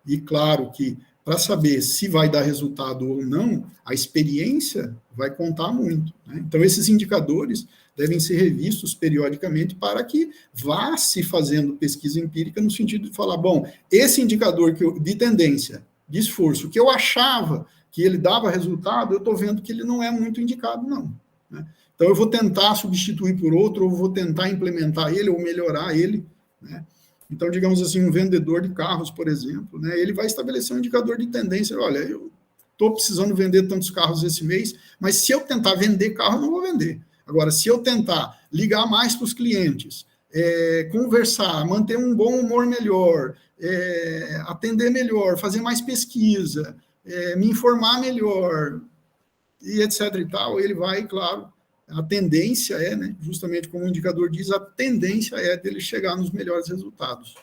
[SPEAKER 2] E claro que para saber se vai dar resultado ou não, a experiência vai contar muito, né? Então, esses indicadores devem ser revistos periodicamente para que vá se fazendo pesquisa empírica no sentido de falar, bom, esse indicador de tendência, de esforço, que eu achava que ele dava resultado, eu estou vendo que ele não é muito indicado, não, né? Então, eu vou tentar substituir por outro, ou vou tentar implementar ele, ou melhorar ele, né? Então, digamos assim, um vendedor de carros, por exemplo, né, ele vai estabelecer um indicador de tendência. Olha, eu estou precisando vender tantos carros esse mês, mas se eu tentar vender carro, eu não vou vender. Agora, se eu tentar ligar mais para os clientes, conversar, manter um bom humor melhor, atender melhor, fazer mais pesquisa, me informar melhor, e etc. e tal, ele vai, claro, a tendência né, justamente como o indicador diz, a tendência é dele chegar nos melhores resultados.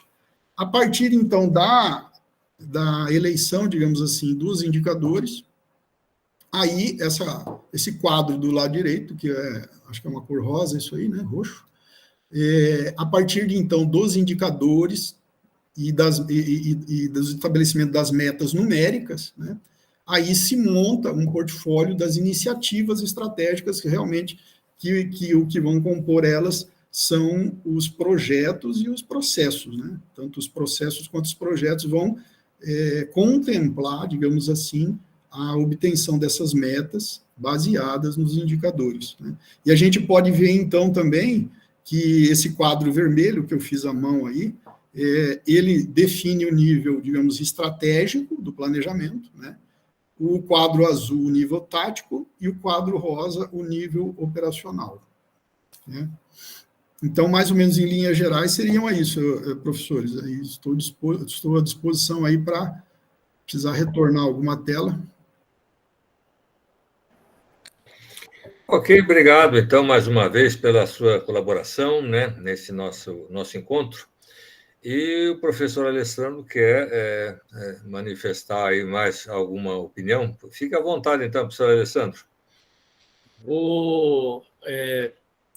[SPEAKER 2] A partir, então, da eleição, digamos assim, dos indicadores, aí esse quadro do lado direito, que acho que é uma cor rosa, isso aí, né, roxo, a partir de, então, dos indicadores e dos estabelecimentos das metas numéricas, né, aí se monta um portfólio das iniciativas estratégicas que realmente o que vão compor elas são os projetos e os processos, né? Tanto os processos quanto os projetos vão contemplar, digamos assim, a obtenção dessas metas baseadas nos indicadores, né? E a gente pode ver, então, também que esse quadro vermelho que eu fiz à mão aí, ele define o nível, digamos, estratégico do planejamento, né? O quadro azul, o nível tático, e o quadro rosa, o nível operacional, né? Então, mais ou menos em linhas gerais, seriam isso, professores. Aí estou à disposição aí para precisar retornar alguma tela.
[SPEAKER 1] Ok, obrigado, então, mais uma vez, pela sua colaboração, né, nesse nosso encontro. E o professor Alessandro quer manifestar aí mais alguma opinião? Fique à vontade, então, professor Alessandro.
[SPEAKER 3] Vou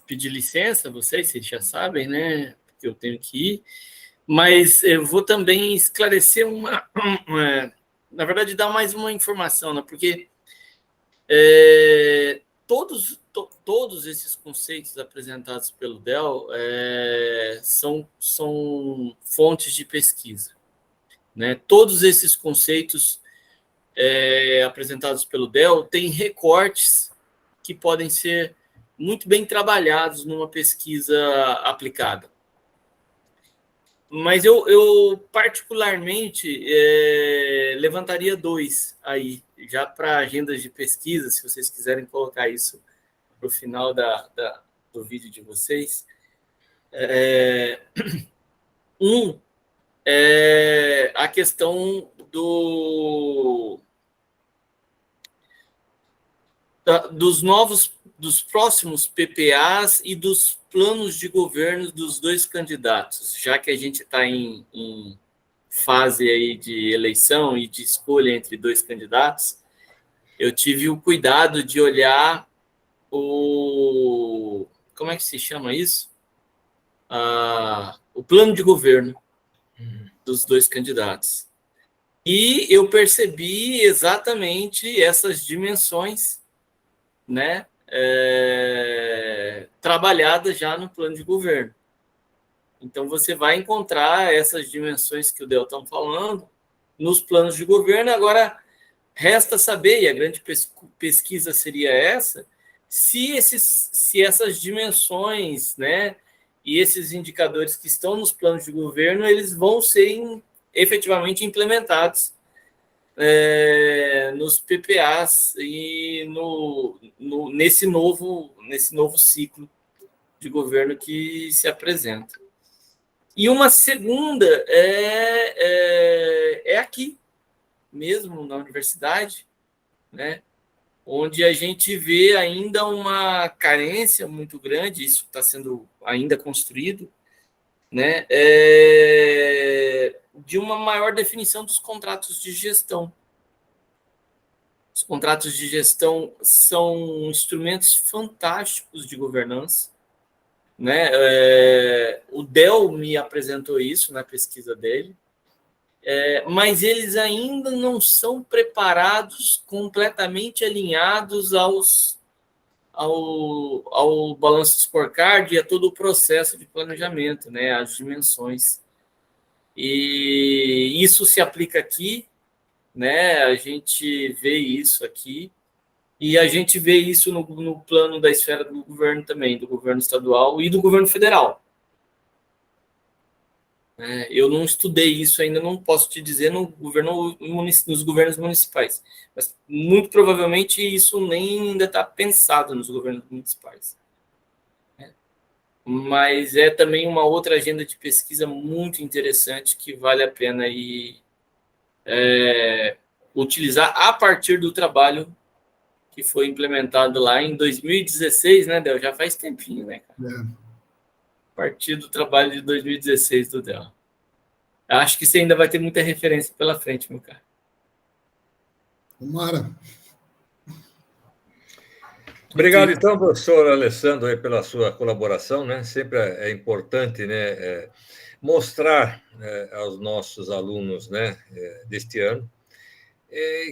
[SPEAKER 3] pedir licença, vocês já sabem, né, que eu tenho que ir, mas eu vou também esclarecer na verdade, dar mais uma informação, né, porque todos esses conceitos apresentados pelo Del são fontes de pesquisa, né? Todos esses conceitos apresentados pelo Del têm recortes que podem ser muito bem trabalhados numa pesquisa aplicada. Mas eu particularmente levantaria dois aí, já para agendas de pesquisa, se vocês quiserem colocar isso para o final do vídeo de vocês. Um é a questão dos próximos PPAs e dos planos de governo dos dois candidatos, já que a gente está em fase aí de eleição e de escolha entre dois candidatos, eu tive o cuidado de olhar como é que se chama isso? O plano de governo dos dois candidatos. E eu percebi exatamente essas dimensões, né, trabalhadas já no plano de governo. Então, você vai encontrar essas dimensões que o Del está falando nos planos de governo. Agora, resta saber, e a grande pesquisa seria essa, se essas dimensões, né, e esses indicadores que estão nos planos de governo, eles vão ser efetivamente implementados nos PPAs e nesse novo ciclo de governo que se apresenta. E uma segunda é aqui mesmo, na universidade, né, onde a gente vê ainda uma carência muito grande, isso está sendo ainda construído, né, de uma maior definição dos contratos de gestão. Os contratos de gestão são instrumentos fantásticos de governança, né? O Del me apresentou isso na pesquisa dele, mas eles ainda não são preparados, completamente alinhados ao balanço scorecard e a todo o processo de planejamento, né, as dimensões. E isso se aplica aqui, né, a gente vê isso aqui, e a gente vê isso no plano da esfera do governo também, do governo estadual e do governo federal. Eu não estudei isso ainda, não posso te dizer nos governos municipais, mas muito provavelmente isso nem ainda está pensado nos governos municipais. Mas é também uma outra agenda de pesquisa muito interessante que vale a pena utilizar a partir do trabalho que foi implementado lá em 2016, né, Del? Já faz tempinho, né, cara? A partir do trabalho de 2016 do Del. Acho que você ainda vai ter muita referência pela frente, meu cara.
[SPEAKER 2] Tomara.
[SPEAKER 1] Obrigado, então, professor Alessandro, aí, pela sua colaboração, né? Sempre é importante, né, mostrar aos nossos alunos, né, deste ano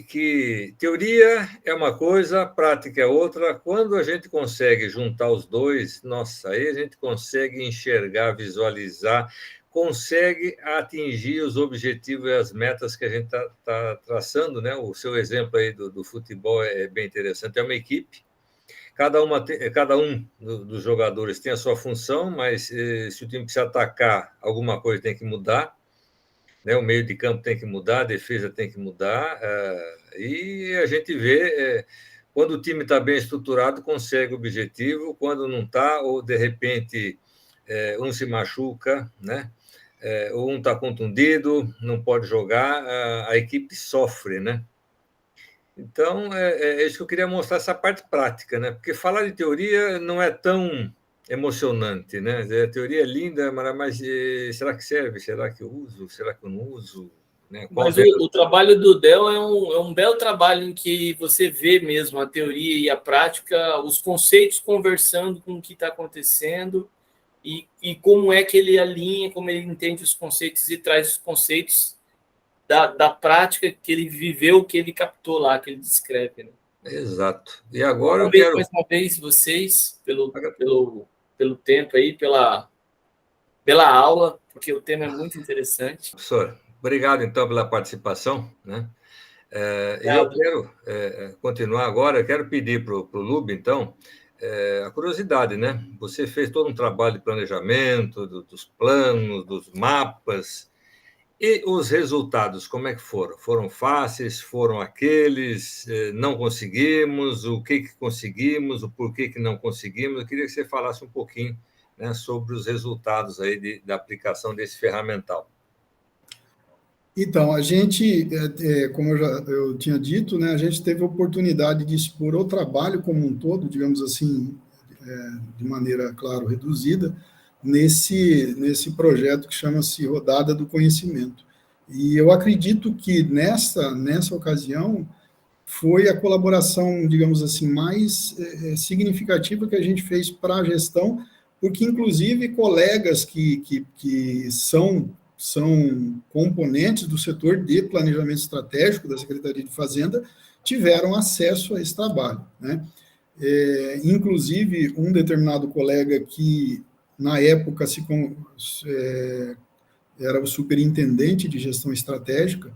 [SPEAKER 1] que teoria é uma coisa, prática é outra. Quando a gente consegue juntar os dois, nossa, aí a gente consegue enxergar, visualizar, consegue atingir os objetivos e as metas que a gente está traçando, né? O seu exemplo aí do futebol é bem interessante. É uma equipe. Cada um dos jogadores tem a sua função, mas se o time precisa atacar, alguma coisa tem que mudar, né? O meio de campo tem que mudar, a defesa tem que mudar, e a gente vê, quando o time está bem estruturado, consegue o objetivo, quando não está, ou de repente um se machuca, né? Ou um está contundido, não pode jogar, a equipe sofre, né? Então, é isso que eu queria mostrar, essa parte prática, né? Porque falar de teoria não é tão emocionante, né? A teoria é linda, mas será que serve? Será que eu uso? Será que eu não uso? Né?
[SPEAKER 3] Mas o trabalho do Del é um belo trabalho em que você vê mesmo a teoria e a prática, os conceitos conversando com o que está acontecendo e como é que ele alinha, como ele entende os conceitos e traz os conceitos da prática que ele viveu, que ele captou lá, que ele descreve. Né?
[SPEAKER 1] Exato. E agora
[SPEAKER 3] eu quero... mais uma vez vocês pelo tempo aí, pela aula, porque o tema é muito interessante.
[SPEAKER 1] Professor, obrigado, então, pela participação, né? Eu quero continuar agora, eu quero pedir para o Lube, então, a curiosidade, né? Você fez todo um trabalho de planejamento, dos planos, dos mapas, e os resultados, como é que foram? Foram fáceis? Foram aqueles? Não conseguimos? O que conseguimos? O porquê que não conseguimos? Eu queria que você falasse um pouquinho, né, sobre os resultados aí da aplicação desse ferramental.
[SPEAKER 2] Então, a gente, como eu tinha dito, né, a gente teve a oportunidade de expor o trabalho como um todo, digamos assim, de maneira, claro, reduzida, nesse projeto que chama-se Rodada do Conhecimento. E eu acredito que nessa ocasião foi a colaboração, digamos assim, mais significativa que a gente fez para a gestão, porque, inclusive, colegas que são componentes do setor de planejamento estratégico da Secretaria de Fazenda, tiveram acesso a esse trabalho, né? Inclusive, um determinado colega que, na época, era o superintendente de gestão estratégica,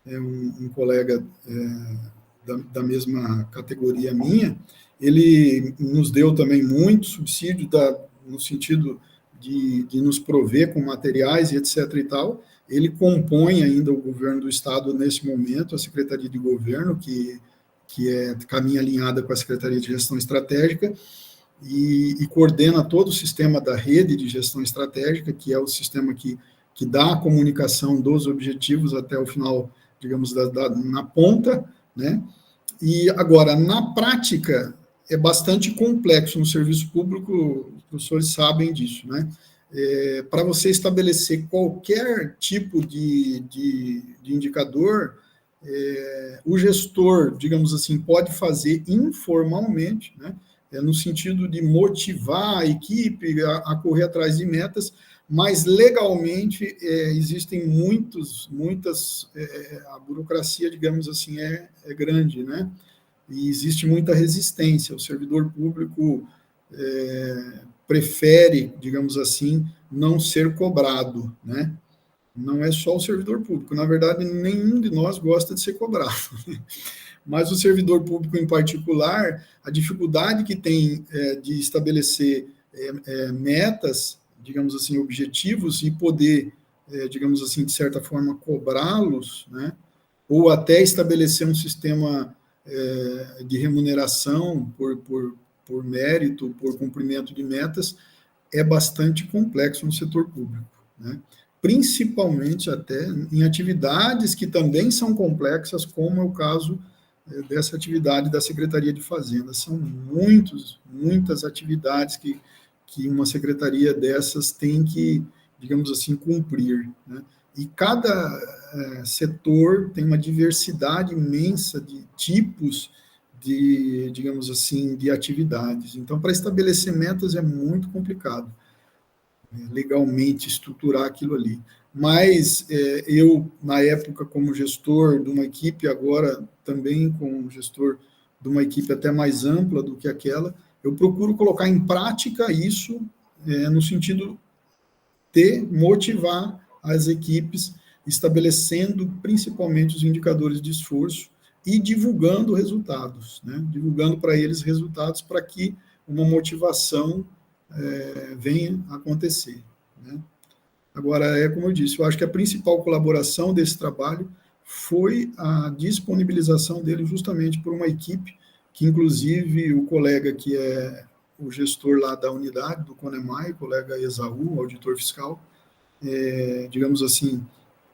[SPEAKER 2] um colega da mesma categoria minha, ele nos deu também muito subsídio no sentido de nos prover com materiais e etc. e tal. Ele compõe ainda o governo do Estado nesse momento, a Secretaria de Governo, que caminha alinhada com a Secretaria de Gestão Estratégica, e coordena todo o sistema da rede de gestão estratégica, que é o sistema que dá a comunicação dos objetivos até o final, digamos, na ponta, né? E agora, na prática, é bastante complexo no serviço público, os professores sabem disso, né? Para você estabelecer qualquer tipo de indicador, o gestor, digamos assim, pode fazer informalmente, né? No sentido de motivar a equipe a correr atrás de metas, mas legalmente existem muitas, a burocracia, digamos assim, é grande, né? E existe muita resistência. O servidor público prefere, digamos assim, não ser cobrado, né? Não é só o servidor público, na verdade, nenhum de nós gosta de ser cobrado. Mas o servidor público, em particular, a dificuldade que tem de estabelecer metas, digamos assim, objetivos, e poder, digamos assim, de certa forma, cobrá-los, né? Ou até estabelecer um sistema de remuneração por mérito, por cumprimento de metas, é bastante complexo no setor público, né? Principalmente até em atividades que também são complexas, como é o caso dessa atividade da Secretaria de Fazenda. São muitas atividades que uma secretaria dessas tem que, digamos assim, cumprir, né? E cada setor tem uma diversidade imensa de tipos digamos assim, de atividades. Então, para estabelecer metas é muito complicado, legalmente estruturar aquilo ali. Mas eu, na época, como gestor de uma equipe, agora também como gestor de uma equipe até mais ampla do que aquela, eu procuro colocar em prática isso no sentido de motivar as equipes, estabelecendo principalmente os indicadores de esforço e divulgando resultados, né? Divulgando para eles resultados para que uma motivação venha a acontecer, né? Agora, como eu disse, eu acho que a principal colaboração desse trabalho foi a disponibilização dele justamente por uma equipe que, inclusive, o colega que é o gestor lá da unidade, do CONEMAI, o colega Esaú, auditor fiscal, digamos assim,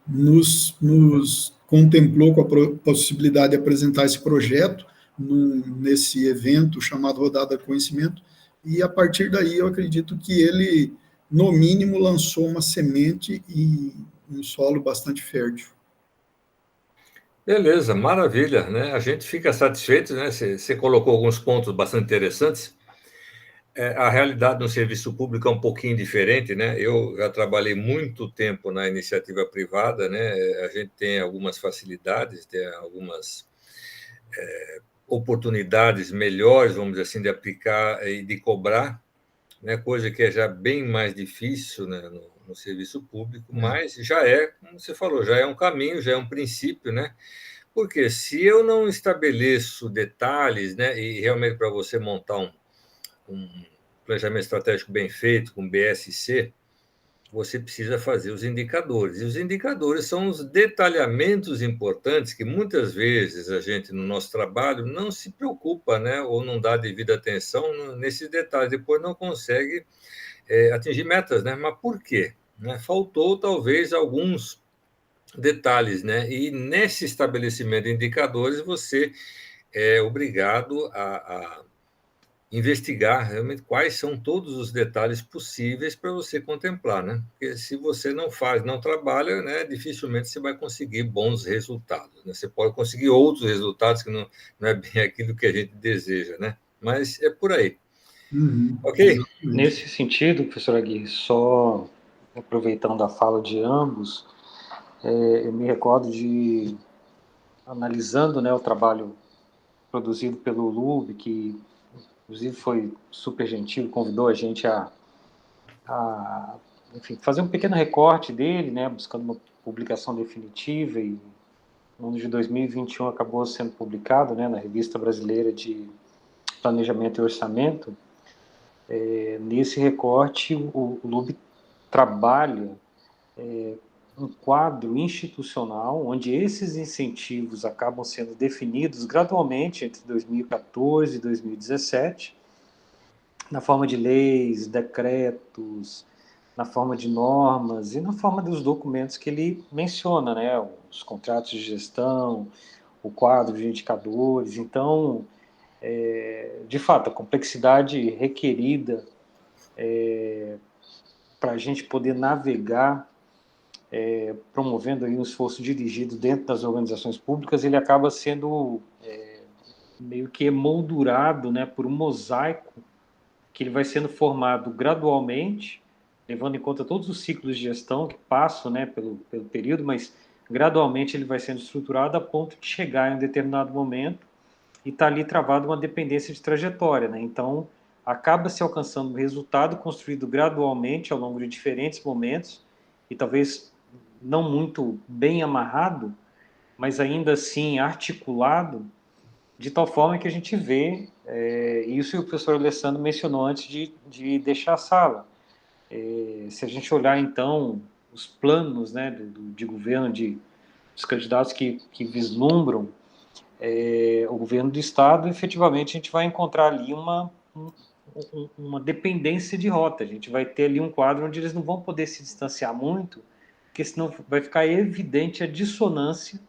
[SPEAKER 2] nos contemplou com a possibilidade de apresentar esse projeto nesse evento chamado Rodada Conhecimento, e a partir daí eu acredito que ele, no mínimo, lançou uma semente em um solo bastante fértil.
[SPEAKER 1] Beleza, maravilha, né? A gente fica satisfeito, né? Você colocou alguns pontos bastante interessantes. A realidade no serviço público é um pouquinho diferente, né? Eu já trabalhei muito tempo na iniciativa privada, né? A gente tem algumas facilidades, tem algumas oportunidades melhores, vamos dizer assim, de aplicar e de cobrar, né? Coisa que é já bem mais difícil, né? No serviço público, mas já como você falou, já é um caminho, já é um princípio, né? Porque se eu não estabeleço detalhes, né? E realmente para você montar um planejamento estratégico bem feito, com BSC, você precisa fazer os indicadores. E os indicadores são os detalhamentos importantes que muitas vezes a gente, no nosso trabalho, não se preocupa, né? Ou não dá devida atenção nesses detalhes, depois não consegue atingir metas, né? Mas por quê? Né? Faltou, talvez, alguns detalhes, né? E nesse estabelecimento de indicadores, você é obrigado a investigar realmente quais são todos os detalhes possíveis para você contemplar, né? Porque se você não faz, não trabalha, né, dificilmente você vai conseguir bons resultados, né? Você pode conseguir outros resultados que não é bem aquilo que a gente deseja, né? Mas é por aí. Ok?
[SPEAKER 4] Nesse sentido, professor Agui, só aproveitando a fala de ambos, eu me recordo de, analisando, né, o trabalho produzido pelo LUB, que inclusive foi super gentil, convidou a gente a enfim, fazer um pequeno recorte dele, né, buscando uma publicação definitiva, e no ano de 2021 acabou sendo publicado, né, na Revista Brasileira de Planejamento e Orçamento. Nesse recorte, o LUB trabalha um quadro institucional onde esses incentivos acabam sendo definidos gradualmente entre 2014 e 2017, na forma de leis, decretos, na forma de normas e na forma dos documentos que ele menciona, né? Os contratos de gestão, o quadro de indicadores. Então, de fato, a complexidade requerida para a gente poder navegar, promovendo aí um esforço dirigido dentro das organizações públicas, ele acaba sendo meio que emoldurado, né, por um mosaico que ele vai sendo formado gradualmente, levando em conta todos os ciclos de gestão que passam, né, pelo período, mas gradualmente ele vai sendo estruturado a ponto de chegar em um determinado momento e está ali travado uma dependência de trajetória, né? Então, acaba se alcançando um resultado construído gradualmente ao longo de diferentes momentos e talvez não muito bem amarrado, mas ainda assim articulado, de tal forma que a gente vê, isso o professor Alessandro mencionou antes de deixar a sala. Se a gente olhar, então, os planos, né, de governo dos candidatos que vislumbram o governo do Estado, efetivamente a gente vai encontrar ali uma dependência de rota. A gente vai ter ali um quadro onde eles não vão poder se distanciar muito, porque senão vai ficar evidente a dissonância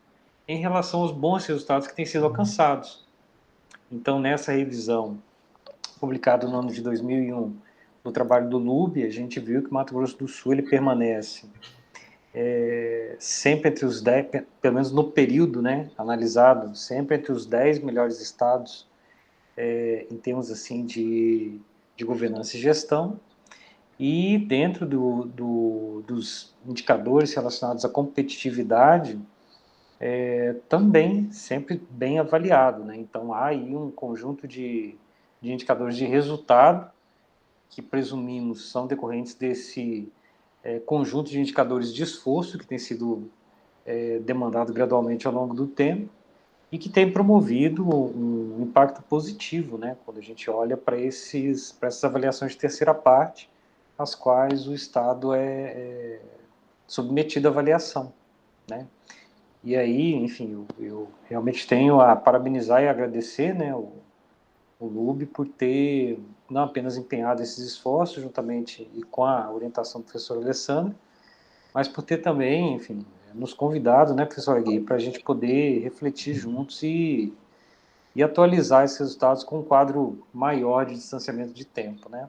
[SPEAKER 4] em relação aos bons resultados que têm sido alcançados. Então, nessa revisão, publicada no ano de 2001, no trabalho do LUB, a gente viu que o Mato Grosso do Sul ele permanece sempre entre os 10, pelo menos no período, né, analisado, sempre entre os 10 melhores estados em termos assim de governança e gestão, e dentro dos indicadores relacionados à competitividade, também sempre bem avaliado, né? Então há aí um conjunto de indicadores de resultado que presumimos são decorrentes desse conjunto de indicadores de esforço que tem sido demandado gradualmente ao longo do tempo e que tem promovido um impacto positivo, né, quando a gente olha para essas avaliações de terceira parte, às quais o Estado é submetido à avaliação, né? E aí, enfim, eu realmente tenho a parabenizar e agradecer, né, o LUB por ter não apenas empenhado esses esforços juntamente e com a orientação do professor Alessandro, mas por ter também, enfim, nos convidado, né, professor Gui, para a gente poder refletir juntos e atualizar esses resultados com um quadro maior de distanciamento de tempo, né?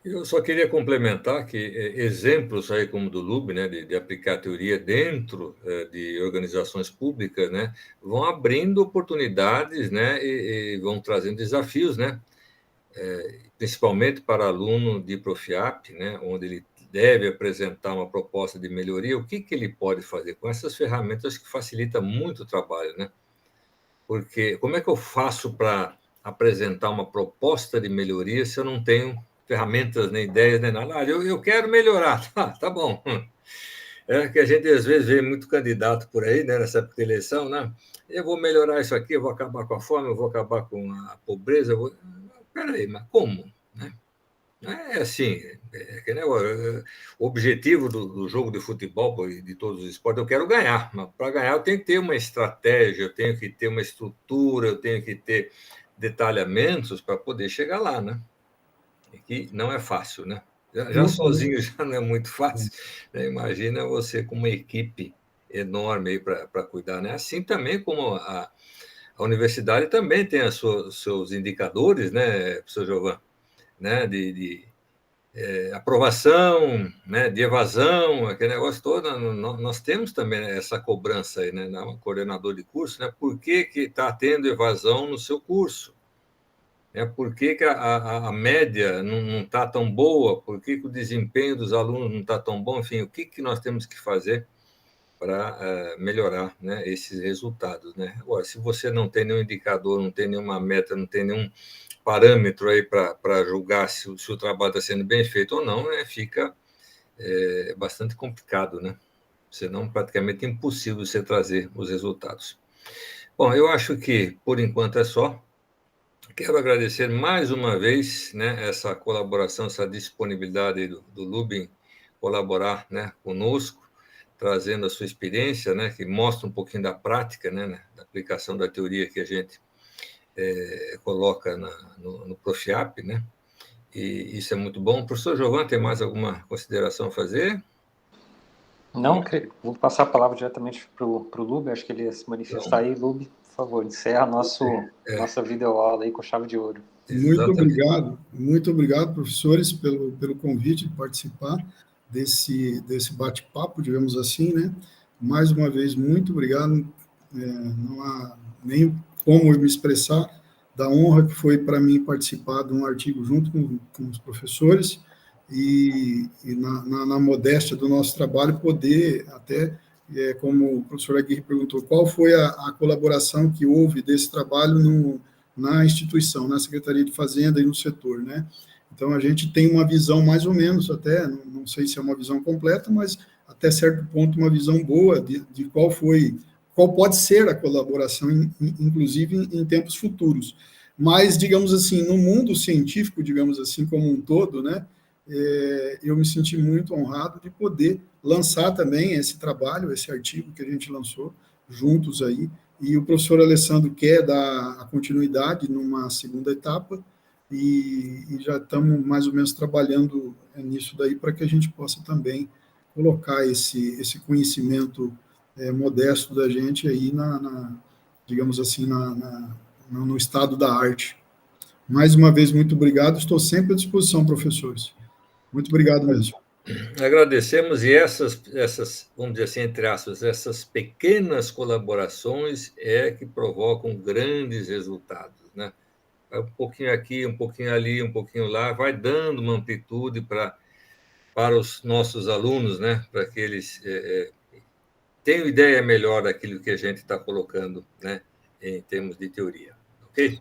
[SPEAKER 1] Eu só queria complementar que exemplos aí como do LUB, né, de aplicar a teoria dentro de organizações públicas, né, vão abrindo oportunidades, né, e vão trazendo desafios, né, principalmente para aluno de Profiap, né, onde ele deve apresentar uma proposta de melhoria. O que ele pode fazer com essas ferramentas que facilita muito o trabalho, né? Porque como é que eu faço para apresentar uma proposta de melhoria se eu não tenho ferramentas, nem ideias, nem nada? Eu quero melhorar, tá bom. É que a gente às vezes vê muito candidato por aí, né, nessa época de eleição, né? Eu vou melhorar isso aqui, eu vou acabar com a fome, eu vou acabar com a pobreza. Peraí, mas como? Né? É assim, que, né, o objetivo do jogo de futebol e de todos os esportes, eu quero ganhar, mas para ganhar eu tenho que ter uma estratégia, eu tenho que ter uma estrutura, eu tenho que ter detalhamentos para poder chegar lá, né? E que não é fácil, né? Já sozinho já não é muito fácil, né? Imagina você com uma equipe enorme aí para cuidar, né? Assim também como a universidade também tem os seus indicadores, né, professor Giovanni? Né, de aprovação, né, de evasão, aquele negócio todo, nós temos também essa cobrança aí, né, na coordenador de curso, né, por que está tendo evasão no seu curso? né? Por que a média não está tão boa? Por que o desempenho dos alunos não está tão bom? Enfim, o que nós temos que fazer para melhorar, né, esses resultados, né? Agora, se você não tem nenhum indicador, não tem nenhuma meta, não tem nenhum parâmetro aí para julgar se o trabalho está sendo bem feito ou não, né, fica bastante complicado, né? Senão praticamente impossível você trazer os resultados. Bom, eu acho que, por enquanto, é só. Quero agradecer mais uma vez, né, essa colaboração, essa disponibilidade do Lubin colaborar, né, conosco, trazendo a sua experiência, né, que mostra um pouquinho da prática, né, da aplicação da teoria que a gente coloca no Profiap, né? E isso é muito bom. Professor Giovanni, tem mais alguma consideração a fazer?
[SPEAKER 4] Não, vou passar a palavra diretamente para o Lube, acho que ele ia se manifestar aí. Lube, por favor, encerra nossa videoaula aí com chave de ouro.
[SPEAKER 2] Muito obrigado, professores, pelo convite de participar desse bate-papo, digamos assim, né? Mais uma vez, muito obrigado. Não há nem como eu me expressar da honra que foi para mim participar de um artigo junto com os professores e na modéstia do nosso trabalho poder até, como o professor Aguirre perguntou, qual foi a colaboração que houve desse trabalho na instituição, na Secretaria de Fazenda e no setor, né? Então, a gente tem uma visão mais ou menos, até, não sei se é uma visão completa, mas até certo ponto uma visão boa de qual pode ser a colaboração, inclusive em tempos futuros. Mas, digamos assim, no mundo científico, digamos assim, como um todo, né, eu me senti muito honrado de poder lançar também esse trabalho, esse artigo que a gente lançou juntos aí, e o professor Alessandro quer dar a continuidade numa segunda etapa, e já estamos mais ou menos trabalhando nisso daí para que a gente possa também colocar esse conhecimento modesto da gente aí digamos assim, no estado da arte. Mais uma vez, muito obrigado. Estou sempre à disposição, professores. Muito obrigado mesmo.
[SPEAKER 1] Agradecemos, e essas, vamos dizer assim, entre aspas, essas pequenas colaborações que provocam grandes resultados, né? Um pouquinho aqui, um pouquinho ali, um pouquinho lá, vai dando uma amplitude para os nossos alunos, né? Para que eles tenham ideia melhor daquilo que a gente está colocando, né? Em termos de teoria, ok?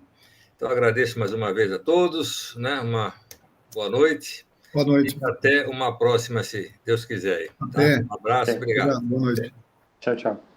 [SPEAKER 1] Então, agradeço mais uma vez a todos, né? Uma boa noite.
[SPEAKER 2] Boa noite.
[SPEAKER 1] E até uma próxima, se Deus quiser. Tá?
[SPEAKER 2] Até.
[SPEAKER 1] Um abraço, obrigado.
[SPEAKER 2] Boa noite.
[SPEAKER 4] Tchau, tchau.